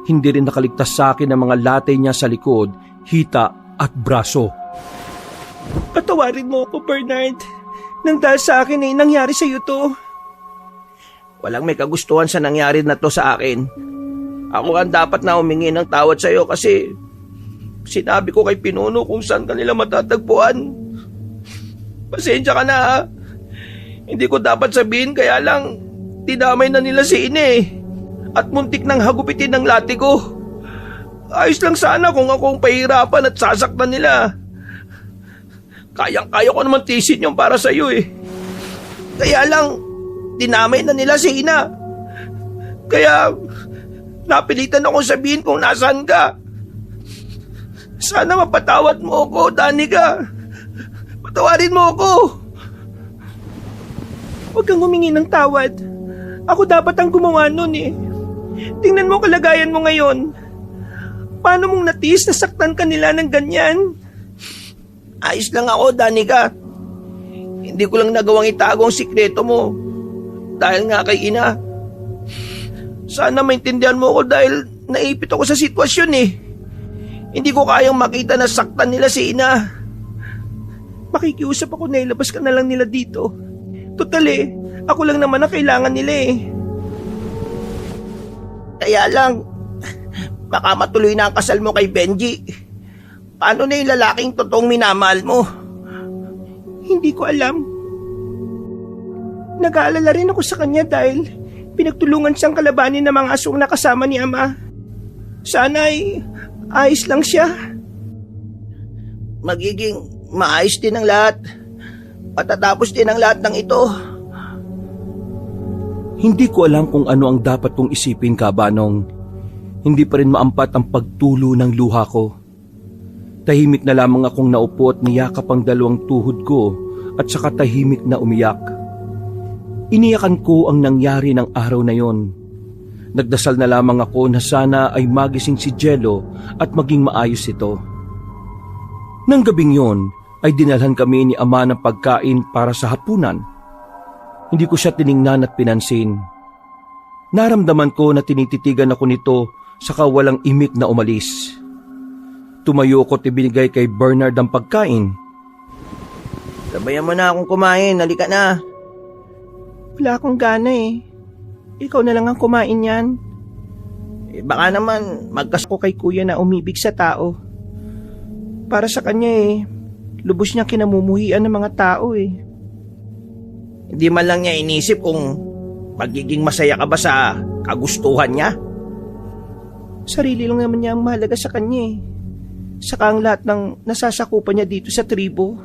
Hindi rin nakaligtas sa akin ang mga latay niya sa likod, hita at braso. Patawarin mo ako, Bernard. Nang dahil sa akin ay nangyari sa iyo to. Walang may kagustuhan sa nangyari na to sa akin. Ako ang dapat na humingi ng tawad sa iyo kasi sinabi ko kay Pinuno kung saan kanila matatagpuan. Pasensya ka na ha. Hindi ko dapat sabihin kaya lang dinamay na nila si Ine at muntik nang hagupitin ng lati ko. Ayos lang sana kung ako ang pahirapan at sasaktan nila. Kayang-kaya ko naman tisin yung para sa iyo eh. Kaya lang, dinamay na nila si Ina. Kaya, napilitan akong sabihin kung nasaan ka. Sana mapatawad mo ako, Danica. Patawarin mo ako. Huwag kang humingi ng tawad. Ako dapat ang gumawa nun eh. Tingnan mo kalagayan mo ngayon. Paano mong natiis na saktan ka nila ng ganyan? Ayos lang ako, Danica. Hindi ko lang nagawang itago ang sikreto mo. Dahil nga kay Ina. Sana maintindihan mo ako dahil naipit ako sa sitwasyon eh. Hindi ko kayang makita na saktan nila si Ina. Makikiusap ako na ilabas ka na lang nila dito. Total eh, ako lang naman ang kailangan nila eh. Kaya lang, baka matuloy na ang kasal mo kay Benji. Paano na yung lalaking totoong minamahal mo? Hindi ko alam. Nag-aalala rin ako sa kanya dahil pinagtulungan siyang kalabanin ng mga aswang na kasama ni Ama. Sana ay ayos lang siya. Magiging maayos din ang lahat. Patatapos din ang lahat ng ito. Hindi ko alam kung ano ang dapat kong isipin, Kabanong. Hindi pa rin maampat ang pagtulo ng luha ko. Tahimik na lamang akong naupo at niyakap ang dalawang tuhod ko at saka tahimik na umiyak. Iniyakan ko ang nangyari ng araw na yon. Nagdasal na lamang ako na sana ay magising si Jello at maging maayos ito. Nang gabing yon ay dinalhan kami ni Ama ng pagkain para sa hapunan. Hindi ko siya tiningnan at pinansin. Naramdaman ko na tinititigan ako nito saka walang imik na umalis. Tumayo ko at ibinigay kay Bernard ang pagkain. Sabayan mo na akong kumain, halika na. Wala akong gana eh. ikaw na lang ang kumain yan. Baka naman magkas ko kay kuya na umibig sa tao. Para sa kanya lubos niyang kinamumuhian ng mga tao Hindi man lang niya inisip kung magiging masaya ka ba sa kagustuhan niya. Sarili lang naman niya ang mahalaga sa kanya Saka ang lahat ng nasasakupan niya dito sa tribo.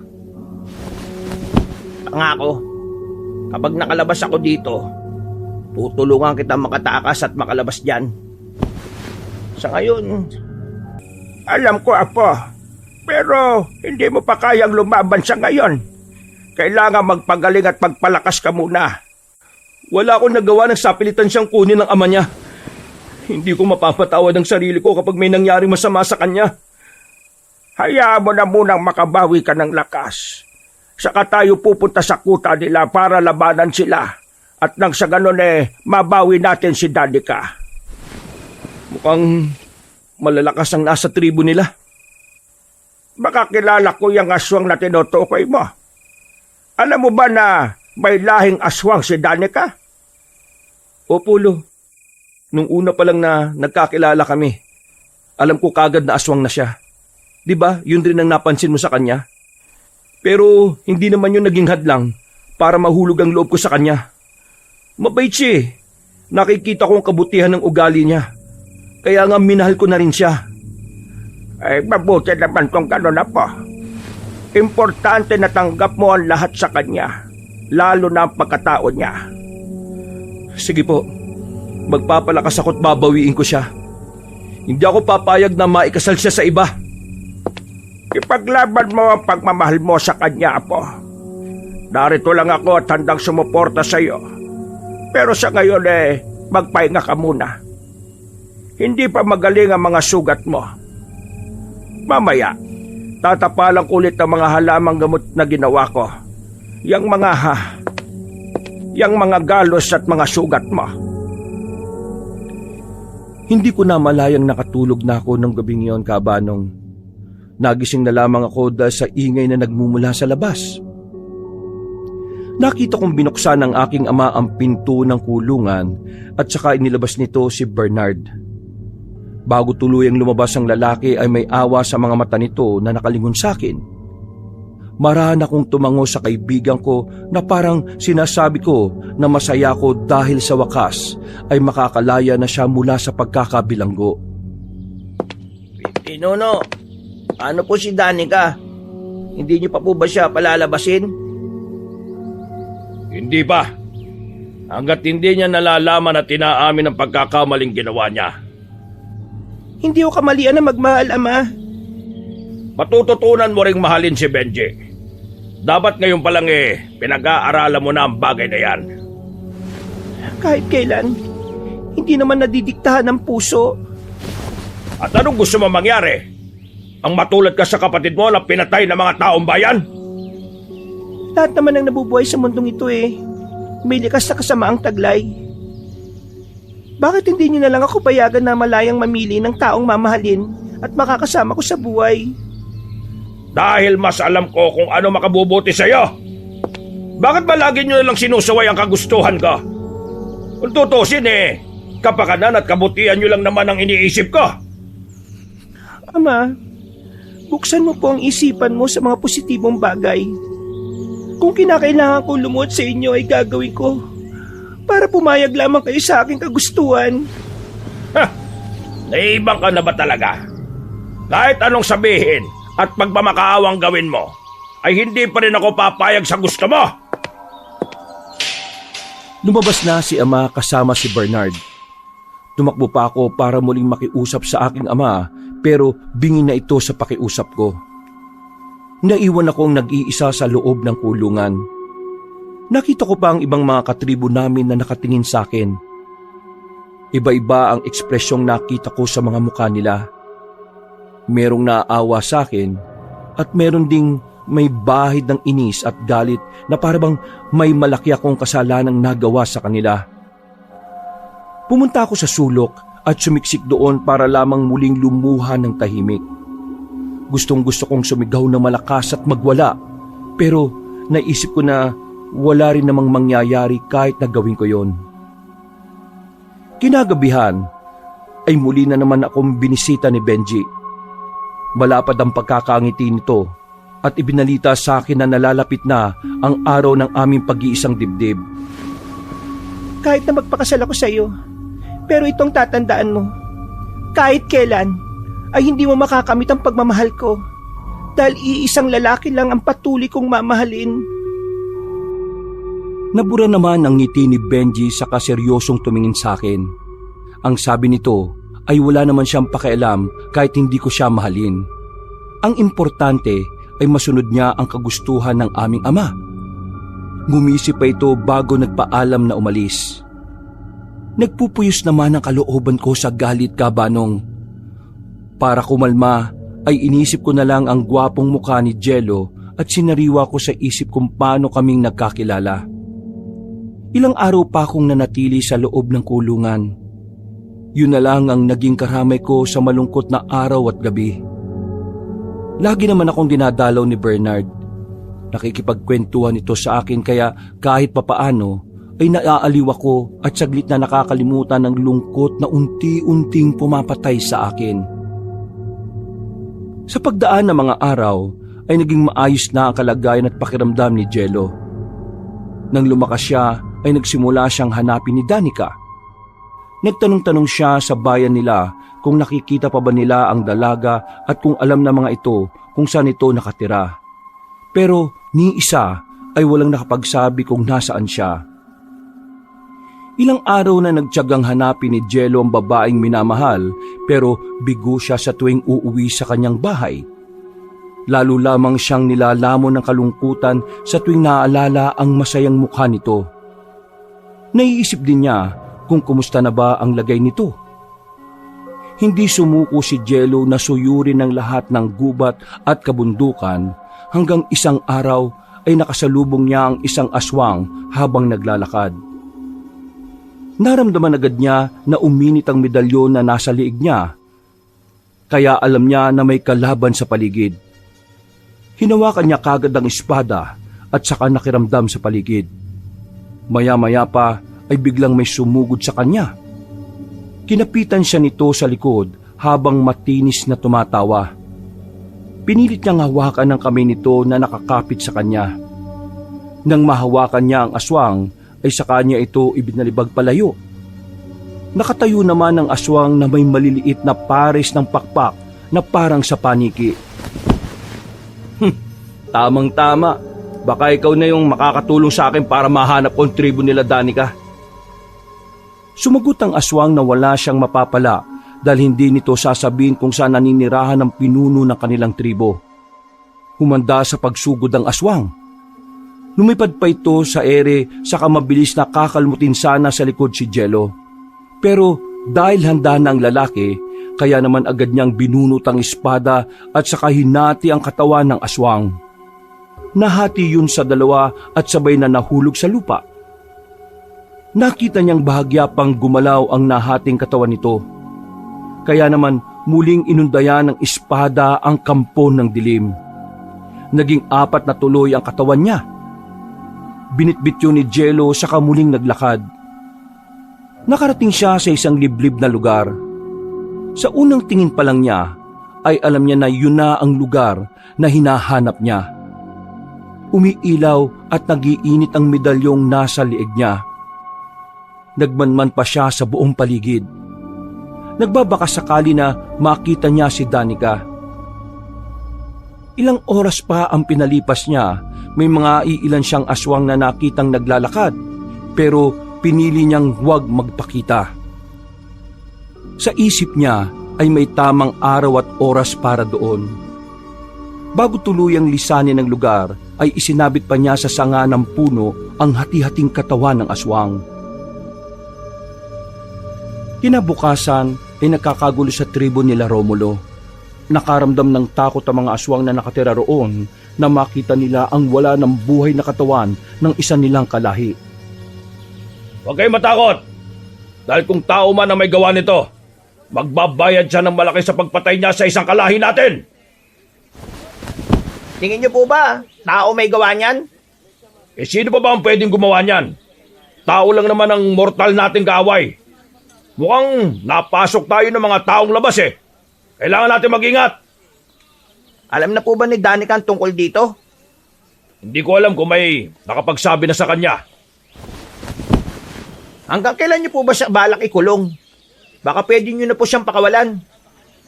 Pangako, kapag nakalabas ako dito, tutulungan kita makatakas at makalabas dyan. Sa ngayon, alam ko, Apo, pero hindi mo pa kayang lumaban sa ngayon. Kailangan magpagaling at magpalakas ka muna. Wala akong nagawa ng sapilitan siyang kunin ng ama niya. Hindi ko mapapatawad ang sarili ko kapag may nangyaring masama sa kanya. Hayaan mo na munang makabawi ka ng lakas. Saka tayo pupunta sa kuta nila para labanan sila. At nang sa ganun mabawi natin si Danica. Mukhang malalakas ang nasa tribo nila. Baka kilala ko yung aswang na tinutukoy mo. Alam mo ba na may lahing aswang si Danica? Opo, Lo. Nung una pa lang na nagkakilala kami, alam ko kagad na aswang na siya. 'Di ba? Yun rin ang napansin mo sa kanya. Pero hindi naman yun naging hadlang para mahulog ang loob ko sa kanya. Mabait siya Nakikita ko ang kabutihan ng ugali niya. Kaya nga minahal ko na rin siya. Mabuti naman kung gano'n na po. Importante na tanggap mo ang lahat sa kanya, lalo na ang pagkatao niya. Sige po, magpapalakas ako't babawiin ko siya. Hindi ako papayag na maikasal siya sa iba. Ipaglaban mo ang pagmamahal mo sa kanya, Apo. Narito lang ako at handang sumuporta sa iyo. Pero sa ngayon magpahinga ka muna. Hindi pa magaling ang mga sugat mo. Mamaya, tatapalan ko ulit ang mga halamang gamot na ginawa ko. Yang mga galos at mga sugat mo. Hindi ko na malayang nakatulog na ako ng gabing iyon, Kabanong. Nagising na lamang ako dahil sa ingay na nagmumula sa labas. Nakita kong binuksan ng aking ama ang pinto ng kulungan at saka inilabas nito si Bernard. Bago tuluyang lumabas ang lalaki ay may awa sa mga mata nito na nakalingon sa akin. Marahan akong tumango sa kaibigan ko na parang sinasabi ko na masaya ko dahil sa wakas ay makakalaya na siya mula sa pagkakabilanggo. Nono, ano po si Danica? Hindi niyo pa po ba siya palalabasin? Hindi pa. Hanggat hindi niya nalalaman at tinaamin ang pagkakamaling ginawa niya. Hindi ko kamalian na magmahal, Ama. Matututunan mo ring mahalin si Benji. Dapat ngayon pa lang pinag-aaralan mo na ang bagay na yan. Kahit kailan, hindi naman nadidiktahan ng puso. At anong gusto mo mangyari? Ang matulad ka sa kapatid mo na pinatay ng mga taong bayan? Lahat naman ang nabubuhay sa mundong ito may likas na kasamaang taglay. Bakit hindi niyo na lang ako payagan na malayang mamili ng taong mamahalin at makakasama ko sa buhay? Dahil mas alam ko kung ano makabubuti sa'yo. Bakit ba lagi niyo na lang sinusaway ang kagustuhan ko? Kung tutusin kapakanan at kabutihan niyo lang naman ang iniisip ko. Ama, buksan mo po ang isipan mo sa mga positibong bagay. Kung kinakailangan ko lumuhod sa inyo ay gagawin ko para pumayag lamang kayo sa aking kagustuhan. Naibang ka na ba talaga? Kahit anong sabihin at pagmamakaawang gawin mo, ay hindi pa rin ako papayag sa gusto mo. Lumabas na si ama kasama si Bernard. Tumakbo pa ako para muling makiusap sa aking ama pero bingi na ito sa pakiusap ko. Naiwan akong nag-iisa sa loob ng kulungan. Nakita ko pa ang ibang mga katribo namin na nakatingin sa akin. Iba-iba ang ekspresyong nakita ko sa mga mukha nila. Merong naaawa sa akin at meron ding may bahid ng inis at galit na parabang may malaki akong kasalanang nagawa sa kanila. Pumunta ako sa sulok at sumiksik doon para lamang muling lumuha ng tahimik. Gustong-gusto kong sumigaw na malakas at magwala, pero naisip ko na wala rin namang mangyayari kahit na gawin ko yon. Kinagabihan ay muli na naman akong binisita ni Benji. Malapad ang pagkakangiti nito at ibinalita sa akin na nalalapit na ang araw ng aming pag-iisang dibdib. Kahit na magpakasal ako sa iyo, pero itong tatandaan mo, kahit kailan ay hindi mo makakamit ang pagmamahal ko dahil iisang lalaki lang ang patuloy kong mamahalin. Nabura naman ang ngiti ni Benji sa kaseryosong tumingin sa akin. Ang sabi nito ay wala naman siyang pakialam kahit hindi ko siya mahalin. Ang importante ay masunod niya ang kagustuhan ng aming ama. Ngumisi pa ito bago nagpaalam na umalis. Nagpupuyos naman ang kalooban ko sa galit, Kabanong. Para kumalma ay inisip ko na lang ang gwapong mukha ni Jello at sinariwa ko sa isip kung paano kaming nagkakilala. Ilang araw pa akong nanatili sa loob ng kulungan. Yun na lang ang naging karamay ko sa malungkot na araw at gabi. Lagi naman akong dinadalaw ni Bernard. Nakikipagkwentuhan ito sa akin kaya kahit papaano ay naaaliw ako at saglit na nakakalimutan ng lungkot na unti-unting pumapatay sa akin. Sa pagdaan ng mga araw ay naging maayos na ang kalagayan at pakiramdam ni Jello. Nang lumakas siya ay nagsimula siyang hanapin ni Danica. Nagtanong-tanong siya sa bayan nila kung nakikita pa ba nila ang dalaga at kung alam na mga ito kung saan ito nakatira. Pero ni isa ay walang nakapagsabi kung nasaan siya. Ilang araw na nagtiyagang hanapin ni Jello ang babaeng minamahal pero bigo siya sa tuwing uuwi sa kanyang bahay. Lalo lamang siyang nilalamon ng kalungkutan sa tuwing naaalala ang masayang mukha nito. Naiisip din niya kung kumusta na ba ang lagay nito. Hindi sumuko si Jello na suyurin ng lahat ng gubat at kabundukan hanggang isang araw ay nakasalubong niya ang isang aswang habang naglalakad. Naramdaman agad niya na uminit ang medalyon na nasa liig niya, kaya alam niya na may kalaban sa paligid. Hinawakan niya kagad ang espada at saka nakiramdam sa paligid. Maya-maya pa ay biglang may sumugod sa kanya. Kinapitan siya nito sa likod habang matinis na tumatawa. Pinilit niyang hawakan ang kamay nito na nakakapit sa kanya. Nang mahawakan niya ang aswang, ay sa kanya ito ibinalibag palayo. Nakatayo naman ang aswang na may maliliit na pares ng pakpak na parang sa paniki. Tamang-tama, baka ikaw na yung makakatulong sa akin para mahanap ko ang tribo nila Danica. Sumagot ang aswang na wala siyang mapapala dahil hindi nito sasabihin kung saan naninirahan ang pinuno ng kanilang tribo. Humanda sa pagsugod ang aswang. Lumipad pa ito sa ere saka mabilis na kakalmutin sana sa likod si Jello. Pero dahil handa na ang lalaki, kaya naman agad niyang binunot ang espada at saka hinati ang katawan ng aswang. Nahati yun sa dalawa at sabay na nahulog sa lupa. Nakita niyang bahagya pang gumalaw ang nahating katawan nito. Kaya naman muling inundayan ng espada ang kampo ng dilim. Naging 4 na tuloy ang katawan niya. Binitbit yun ni Jello saka muling naglakad. Nakarating siya sa isang liblib na lugar. Sa unang tingin pa lang niya, ay alam niya na yun na ang lugar na hinahanap niya. Umiilaw at nagiinit ang medalyong nasa liig niya. Nagmanman pa siya sa buong paligid. Nagbabaka sakali na makita niya si Danica. Ilang oras pa ang pinalipas niya, may mga iilan siyang aswang na nakitang naglalakad, pero pinili niyang huwag magpakita. Sa isip niya ay may tamang araw at oras para doon. Bago tuluyang lisanin ng lugar, ay isinabit pa niya sa sanga ng puno ang hati-hating katawan ng aswang. Kinabukasan ay nakakagulo sa tribo nila Romulo. Nakaramdam ng takot ang mga aswang na nakatira roon na makita nila ang wala ng buhay na katawan ng isa nilang kalahi. Huwag kayong matakot! Dahil kung tao man ang may gawa nito, magbabayad siya ng malaki sa pagpatay niya sa isang kalahi natin! Tingin niyo po ba, tao may gawa niyan? Sino pa ba ang pwedeng gumawa niyan? Tao lang naman ang mortal nating kaaway. Mukhang napasok tayo ng mga taong labas eh. Kailangan natin mag-ingat. Alam na po ba ni Danica ang tungkol dito? Hindi ko alam kung may nakapagsabi na sa kanya. Hanggang kailan niyo po ba siya balak ikulong? Baka pwede niyo na po siyang pakawalan.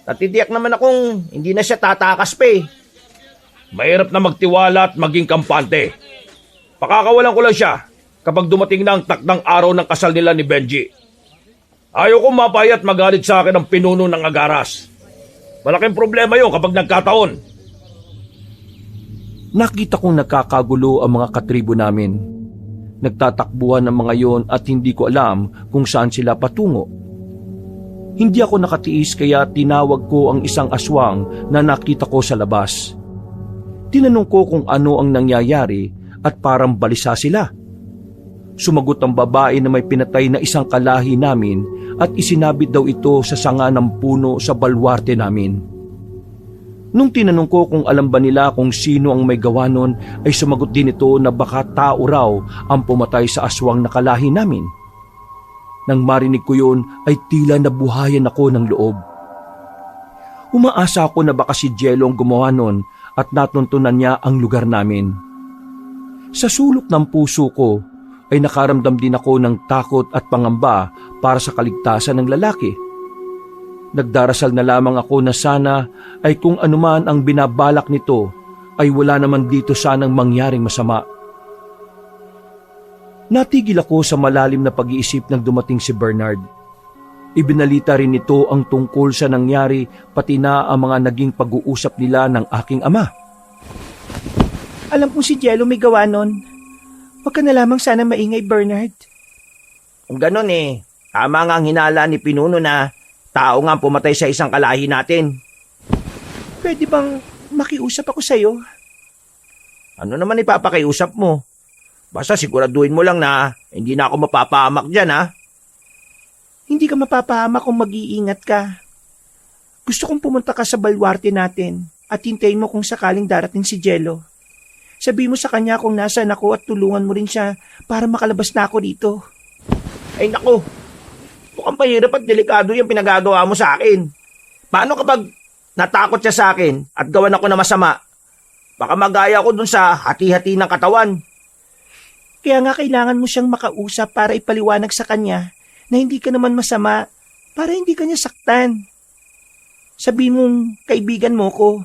Natitiyak naman akong hindi na siya tatakas pa eh. Mahirap na magtiwala at maging kampante. Pakakawalan ko lang siya kapag dumating na ang takdang araw ng kasal nila ni Benji. Ayaw kong mapayat magalit sa akin ang pinuno ng Agaras. Malaking problema yun kapag nagkataon. Nakita kong nagkakagulo ang mga katribo namin. Nagtatakbuhan ang mga yon at hindi ko alam kung saan sila patungo. Hindi ako nakatiis kaya tinawag ko ang isang aswang na nakita ko sa labas. Tinanong ko kung ano ang nangyayari at parang balisa sila. Sumagot ang babae na may pinatay na isang kalahi namin at isinabit daw ito sa sanga ng puno sa balwarte namin. Nung tinanong ko kung alam ba nila kung sino ang may gawa nun, ay sumagot din ito na baka tao raw ang pumatay sa aswang na kalahi namin. Nang marinig ko yun ay tila nabuhayan ako ng loob. Umaasa ako na baka si Jello ang gumawa nun at natuntunan niya ang lugar namin. Sa sulok ng puso ko ay nakaramdam din ako ng takot at pangamba para sa kaligtasan ng lalaki. Nagdarasal na lamang ako na sana ay kung anuman ang binabalak nito ay wala naman dito sanang mangyaring masama. Natigil ako sa malalim na pag-iisip nang dumating si Bernard. Ibinalita rin nito ang tungkol sa nangyari pati na ang mga naging pag-uusap nila ng aking ama. Alam kong si Jello may gawa nun. Huwag ka na lamang sana maingay, Bernard. Kung ganon eh, tama nga ang hinala ni Pinuno na tao nga ang pumatay sa isang kalahi natin. Pwede bang makiusap ako sa'yo? Ano naman ipapakiusap mo? Basta siguraduhin mo lang na hindi na ako mapapahamak dyan, ha? Hindi ka mapapahamak kung mag-iingat ka. Gusto kong pumunta ka sa balwarte natin at hintayin mo kung sakaling darating si Jello. Sabi mo sa kanya kung nasaan ako at tulungan mo rin siya para makalabas na ako dito. Ay nako, mukhang pahirap at delikado yung pinagagawa mo sa akin. Paano kapag natakot siya sa akin at gawan ako na masama? Baka magaya ko dun sa hati-hati ng katawan. Kaya nga kailangan mo siyang makausap para ipaliwanag sa kanya na hindi ka naman masama para hindi ka niya saktan. Sabi mong kaibigan mo ko.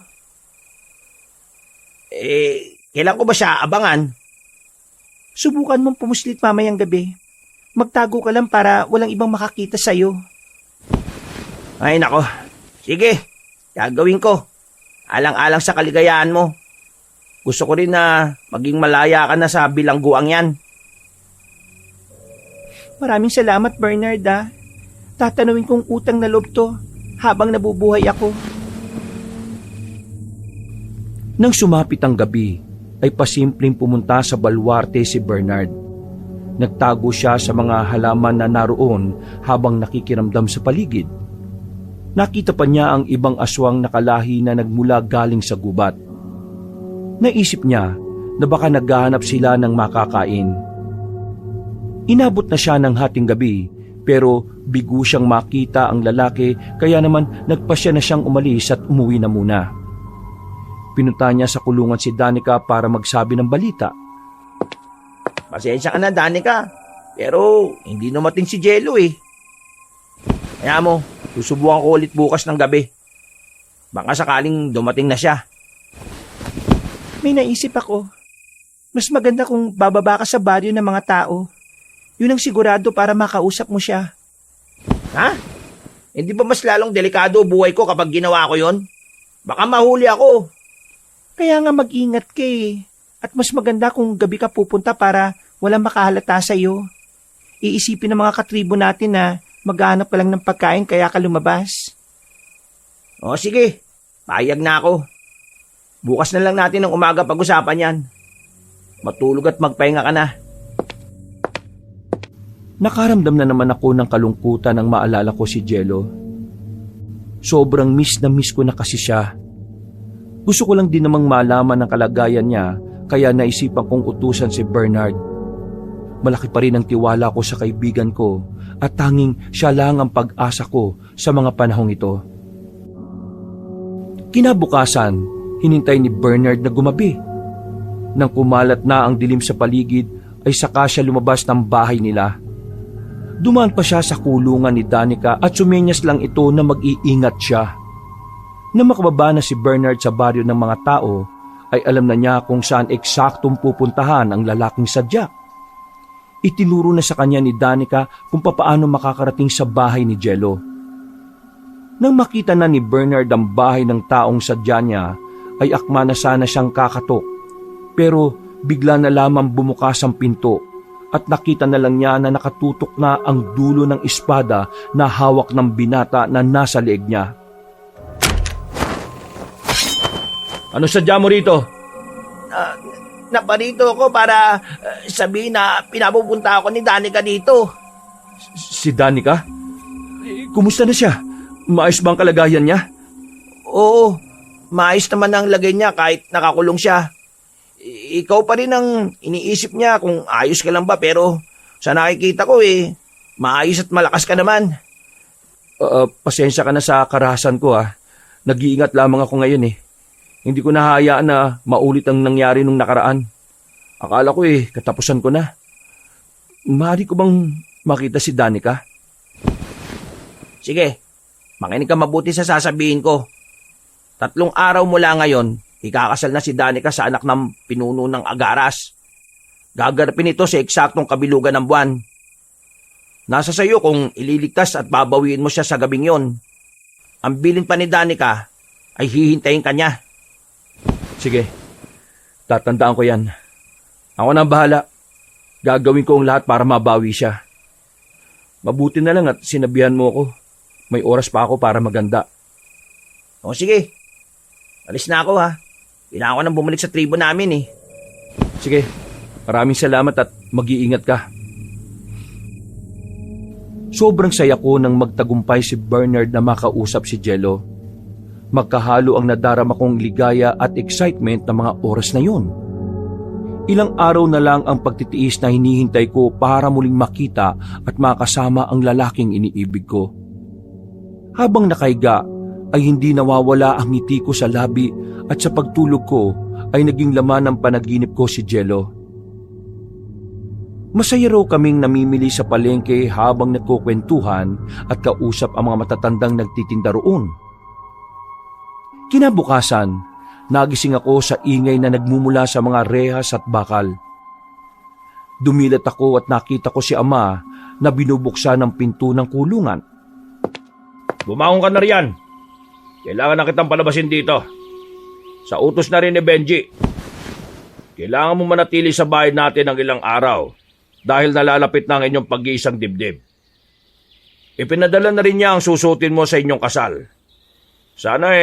Kailan ko ba siya abangan? Subukan mong pumuslit mamayang gabi. Magtago ka lang para walang ibang makakita sa'yo. Ay nako, sige, gagawin ko. Alang-alang sa kaligayahan mo. Gusto ko rin na maging malaya ka na sa bilangguang yan. Maraming salamat, Bernard, ha. Tatanawin kong utang na loob to habang nabubuhay ako. Nang sumapit ang gabi, ay pasimpleng pumunta sa balwarte si Bernard. Nagtago siya sa mga halaman na naroon habang nakikiramdam sa paligid. Nakita pa niya ang ibang aswang na kalahi na nagmula galing sa gubat. Naisip niya na baka naghahanap sila ng makakain. Inabot na siya ng hating gabi pero bigo siyang makita ang lalaki kaya naman nagpasya na siyang umalis at umuwi na muna. Pinunta niya sa kulungan si Danica para magsabi ng balita. Pasensya ka na, Danica. Pero hindi dumating si Jello eh. Kaya mo, susubukan ko ulit bukas ng gabi. Baka sakaling dumating na siya. May naisip ako. Mas maganda kung bababa ka sa baryo ng mga tao. Yun ang sigurado para makausap mo siya. Ha? Hindi ba mas lalong delikado buhay ko kapag ginawa ko yon? Baka mahuli ako. Kaya nga mag-ingat ka eh. At mas maganda kung gabi ka pupunta para walang makahalata sa'yo. Iisipin ng mga katribo natin na maghanap ka lang ng pagkain kaya ka lumabas. O sige, payag na ako. Bukas na lang natin ng umaga pag-usapan yan. Matulog at magpahinga ka na. Nakaramdam na naman ako ng kalungkutan nang maalala ko si Jello. Sobrang miss na miss ko na kasi siya. Gusto ko lang din namang malaman ang kalagayan niya kaya naisipan kong utusan si Bernard. malaki pa rin ang tiwala ko sa kaibigan ko at tanging siya lang ang pag-asa ko sa mga panahong ito. Kinabukasan, hinintay ni Bernard na gumabi. Nang kumalat na ang dilim sa paligid, ay saka siya lumabas ng bahay nila. Dumaan pa siya sa kulungan ni Danica at sumenyas lang ito na mag-iingat siya. Nang makababa na si Bernard sa baryo ng mga tao, ay alam na niya kung saan eksaktong pupuntahan ang lalaking sadya. Itinuro na sa kanya ni Danica kung papaano makakarating sa bahay ni Jello. Nang makita na ni Bernard ang bahay ng taong sadya niya, ay akma na sana siyang kakatok. Pero bigla na lamang bumukas ang pinto at nakita na lang niya na nakatutok na ang dulo ng espada na hawak ng binata na nasa leeg niya. Ano sadya mo rito? Naparito ako para sabihin na pinapupunta ako ni Danica dito. Si Danica? Kumusta na siya? Maayos ba ang kalagayan niya? Oo, maayos naman ang lagay niya kahit nakakulong siya. Ikaw pa rin ang iniisip niya kung ayos ka lang ba, pero sa nakikita ko maayos at malakas ka naman. Pasensya ka na sa karahasan ko Nag-iingat lamang ako ngayon Hindi ko nahahayaan na maulit ang nangyari nung nakaraan. Akala ko katapusan ko na. Maaari ko bang makita si Danica? Sige, makinig ka mabuti sa sasabihin ko. 3 araw mula ngayon, ikakasal na si Danica sa anak ng pinuno ng Agaras. Gagarapin ito sa eksaktong kabilugan ng buwan. Nasa sayo kung ililigtas at babawiin mo siya sa gabing yon. Ang bilin pa ni Danica ay hihintayin ka niya. Sige, tatandaan ko yan. Ako na ang bahala. Gagawin ko ang lahat para mabawi siya. Mabuti na lang at sinabihan mo ako. May oras pa ako para maganda. O sige, alis na ako Kailangan ko nang bumalik sa tribo namin Sige, maraming salamat at mag-iingat ka. Sobrang saya ko nang magtagumpay si Bernard na makausap si Jello. Magkahalo ang nadarama kong ligaya at excitement ng mga oras na yun. Ilang araw na lang ang pagtitiis na hinihintay ko para muling makita at makasama ang lalaking iniibig ko. Habang nakahiga ay hindi nawawala ang ngiti ko sa labi at sa pagtulog ko ay naging laman ng panaginip ko si Jello. Masaya raw kaming namimili sa palengke habang nagkukwentuhan at kausap ang mga matatandang nagtitinda roon. Kinabukasan, nagising ako sa ingay na nagmumula sa mga rehas at bakal. Dumilat ako at nakita ko si Ama na binubuksan ng pinto ng kulungan. Bumangon ka na riyan. Kailangan na kitang palabasin dito. Sa utos na rin ni Benji. Kailangan mo manatili sa bahay natin ng ilang araw dahil nalalapit na ang inyong pag-iisang dibdib. Ipinadala na rin niya ang susutin mo sa inyong kasal. Sana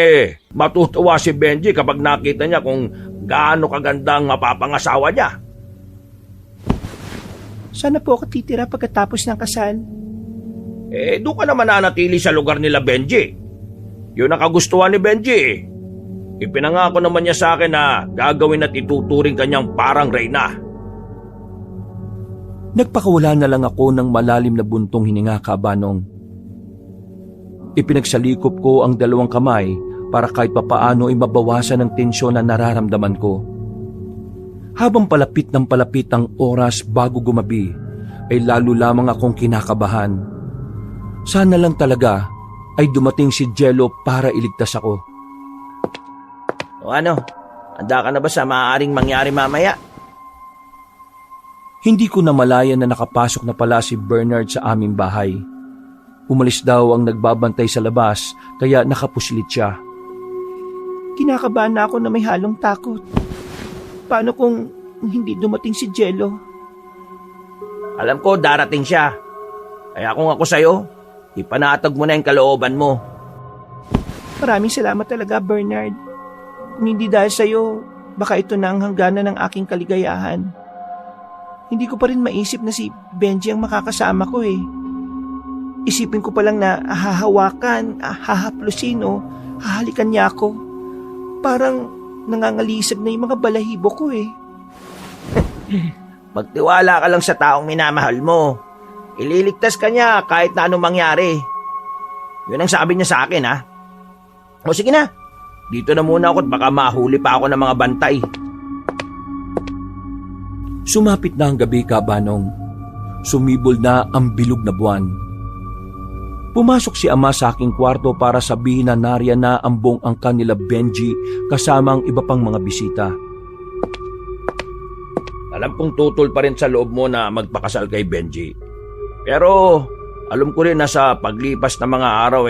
matutuwa si Benji kapag nakita niya kung gaano kaganda ang mapapangasawa niya. Sana po ako titira pagkatapos ng kasal. Doon ka naman nanatili sa lugar nila Benji. Yun ang kagustuhan ni Benji Ipinangako naman niya sa akin na gagawin at ituturing kanyang parang reyna. Nagpakawala na lang ako ng malalim na buntong hininga, Kabanong. Ipinagsalikop ko ang 2 kamay para kahit papaano ay mabawasan ang tensyon na nararamdaman ko. Habang palapit ng palapit ang oras bago gumabi, ay lalo lamang akong kinakabahan. Sana lang talaga ay dumating si Jello para iligtas ako. O handa ka na ba sa maaaring mangyari mamaya? Hindi ko namalayan na nakapasok na pala si Bernard sa aming bahay. Umalis daw ang nagbabantay sa labas kaya nakapuslit siya. Kinakabahan na ako na may halong takot. Paano kung hindi dumating si Jello? Alam ko darating siya. Kaya kung ako sa'yo, ipanatag mo na yung kalooban mo. Maraming salamat talaga, Bernard. Kung hindi dahil sa'yo, baka ito na ang hangganan ng aking kaligayahan. Hindi ko pa rin maisip na si Benji ang makakasama ko Isipin ko pa lang na hahawakan, hahaplusin o hahalikan niya ako. Parang nangangalisag na yung mga balahibo ko Magtiwala ka lang sa taong minamahal mo. Ililigtas ka niya kahit na anong mangyari. Yun ang sabi niya sa akin, ha? O sige na, dito na muna ako at baka mahuli pa ako ng mga bantay. Sumapit na ang gabi, Kabanong. Sumibol na ang bilog na buwan. Pumasok si Ama sa aking kwarto para sabihin na nariyan na ang buong angkan nila Benji kasama ang iba pang mga bisita. Alam kong tutol pa rin sa loob mo na magpakasal kay Benji. Pero alam ko rin na sa paglipas ng mga araw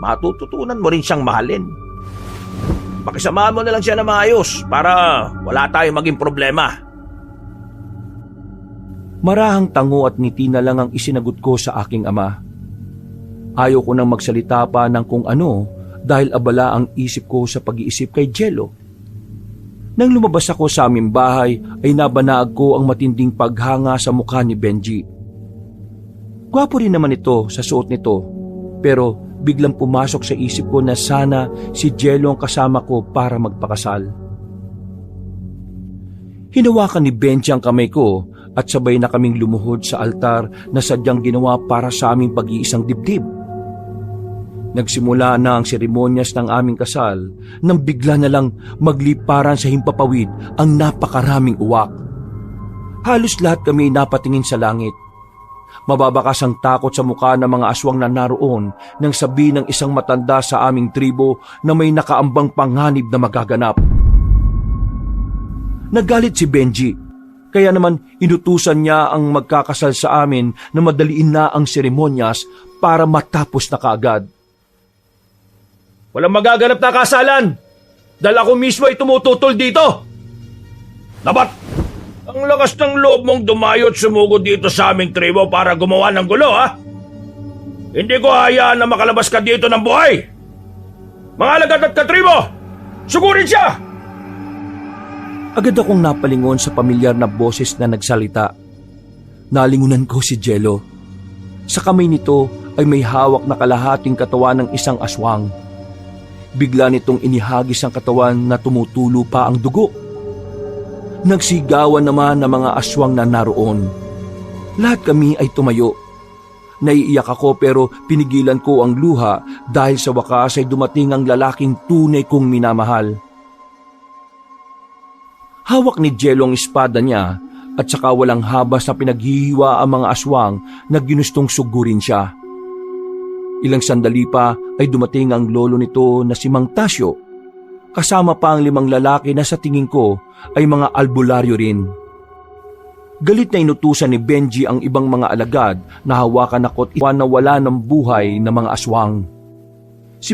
matututunan mo rin siyang mahalin. Pakisamahan mo na lang siya na maayos para wala tayong maging problema. Marahang tango at ngiti na lang ang isinagot ko sa aking ama. Ayaw ko nang magsalita pa ng kung ano dahil abala ang isip ko sa pag-iisip kay Jello. Nang lumabas ako sa aming bahay ay nabanaag ko ang matinding paghanga sa mukha ni Benji. Gwapo rin naman ito sa suot nito, pero biglang pumasok sa isip ko na sana si Jello ang kasama ko para magpakasal. Hinawakan ni Benji ang kamay ko at sabay na kaming lumuhod sa altar na sadyang ginawa para sa aming pag-iisang dibdib. Nagsimula na ang seremonyas ng aming kasal nang bigla na lang magliparan sa himpapawid ang napakaraming uwak. Halos lahat kami napatingin sa langit. Mababakas ang takot sa mukha ng mga aswang na naroon nang sabi ng isang matanda sa aming tribo na may nakaambang panganib na magaganap. Nagalit si Benji, kaya naman inutusan niya ang magkakasal sa amin na madaliin na ang seremonyas para matapos na kaagad. Walang magaganap na kasalan dahil ako mismo ay tumututol dito. Dapat, ang lakas ng loob mong dumayo at sumugod dito sa aming tribo para gumawa ng gulo, ha? Hindi ko hayaan na makalabas ka dito ng buhay. Mga alagad at katribo, sugurin siya! Agad akong napalingon sa pamilyar na boses na nagsalita. Nalingunan ko si Jello. Sa kamay nito ay may hawak na kalahating katawan ng isang aswang. Bigla nitong inihagis ang katawan na tumutulo pa ang dugo. Nagsigawan naman ng mga aswang na naroon. Lahat kami ay tumayo. Naiiyak ako pero pinigilan ko ang luha dahil sa wakas ay dumating ang lalaking tunay kong minamahal. Hawak ni Jello ang espada niya at saka walang habas na pinaghihiwa ang mga aswang na ginustong sugurin siya. Ilang sandali pa ay dumating ang lolo nito na si Mang Tasyo. Kasama pa ang 5 lalaki na sa tingin ko ay mga albularyo rin. Galit na inutusan ni Benji ang ibang mga alagad na hawakan ako at iwan na wala ng buhay na mga aswang. Si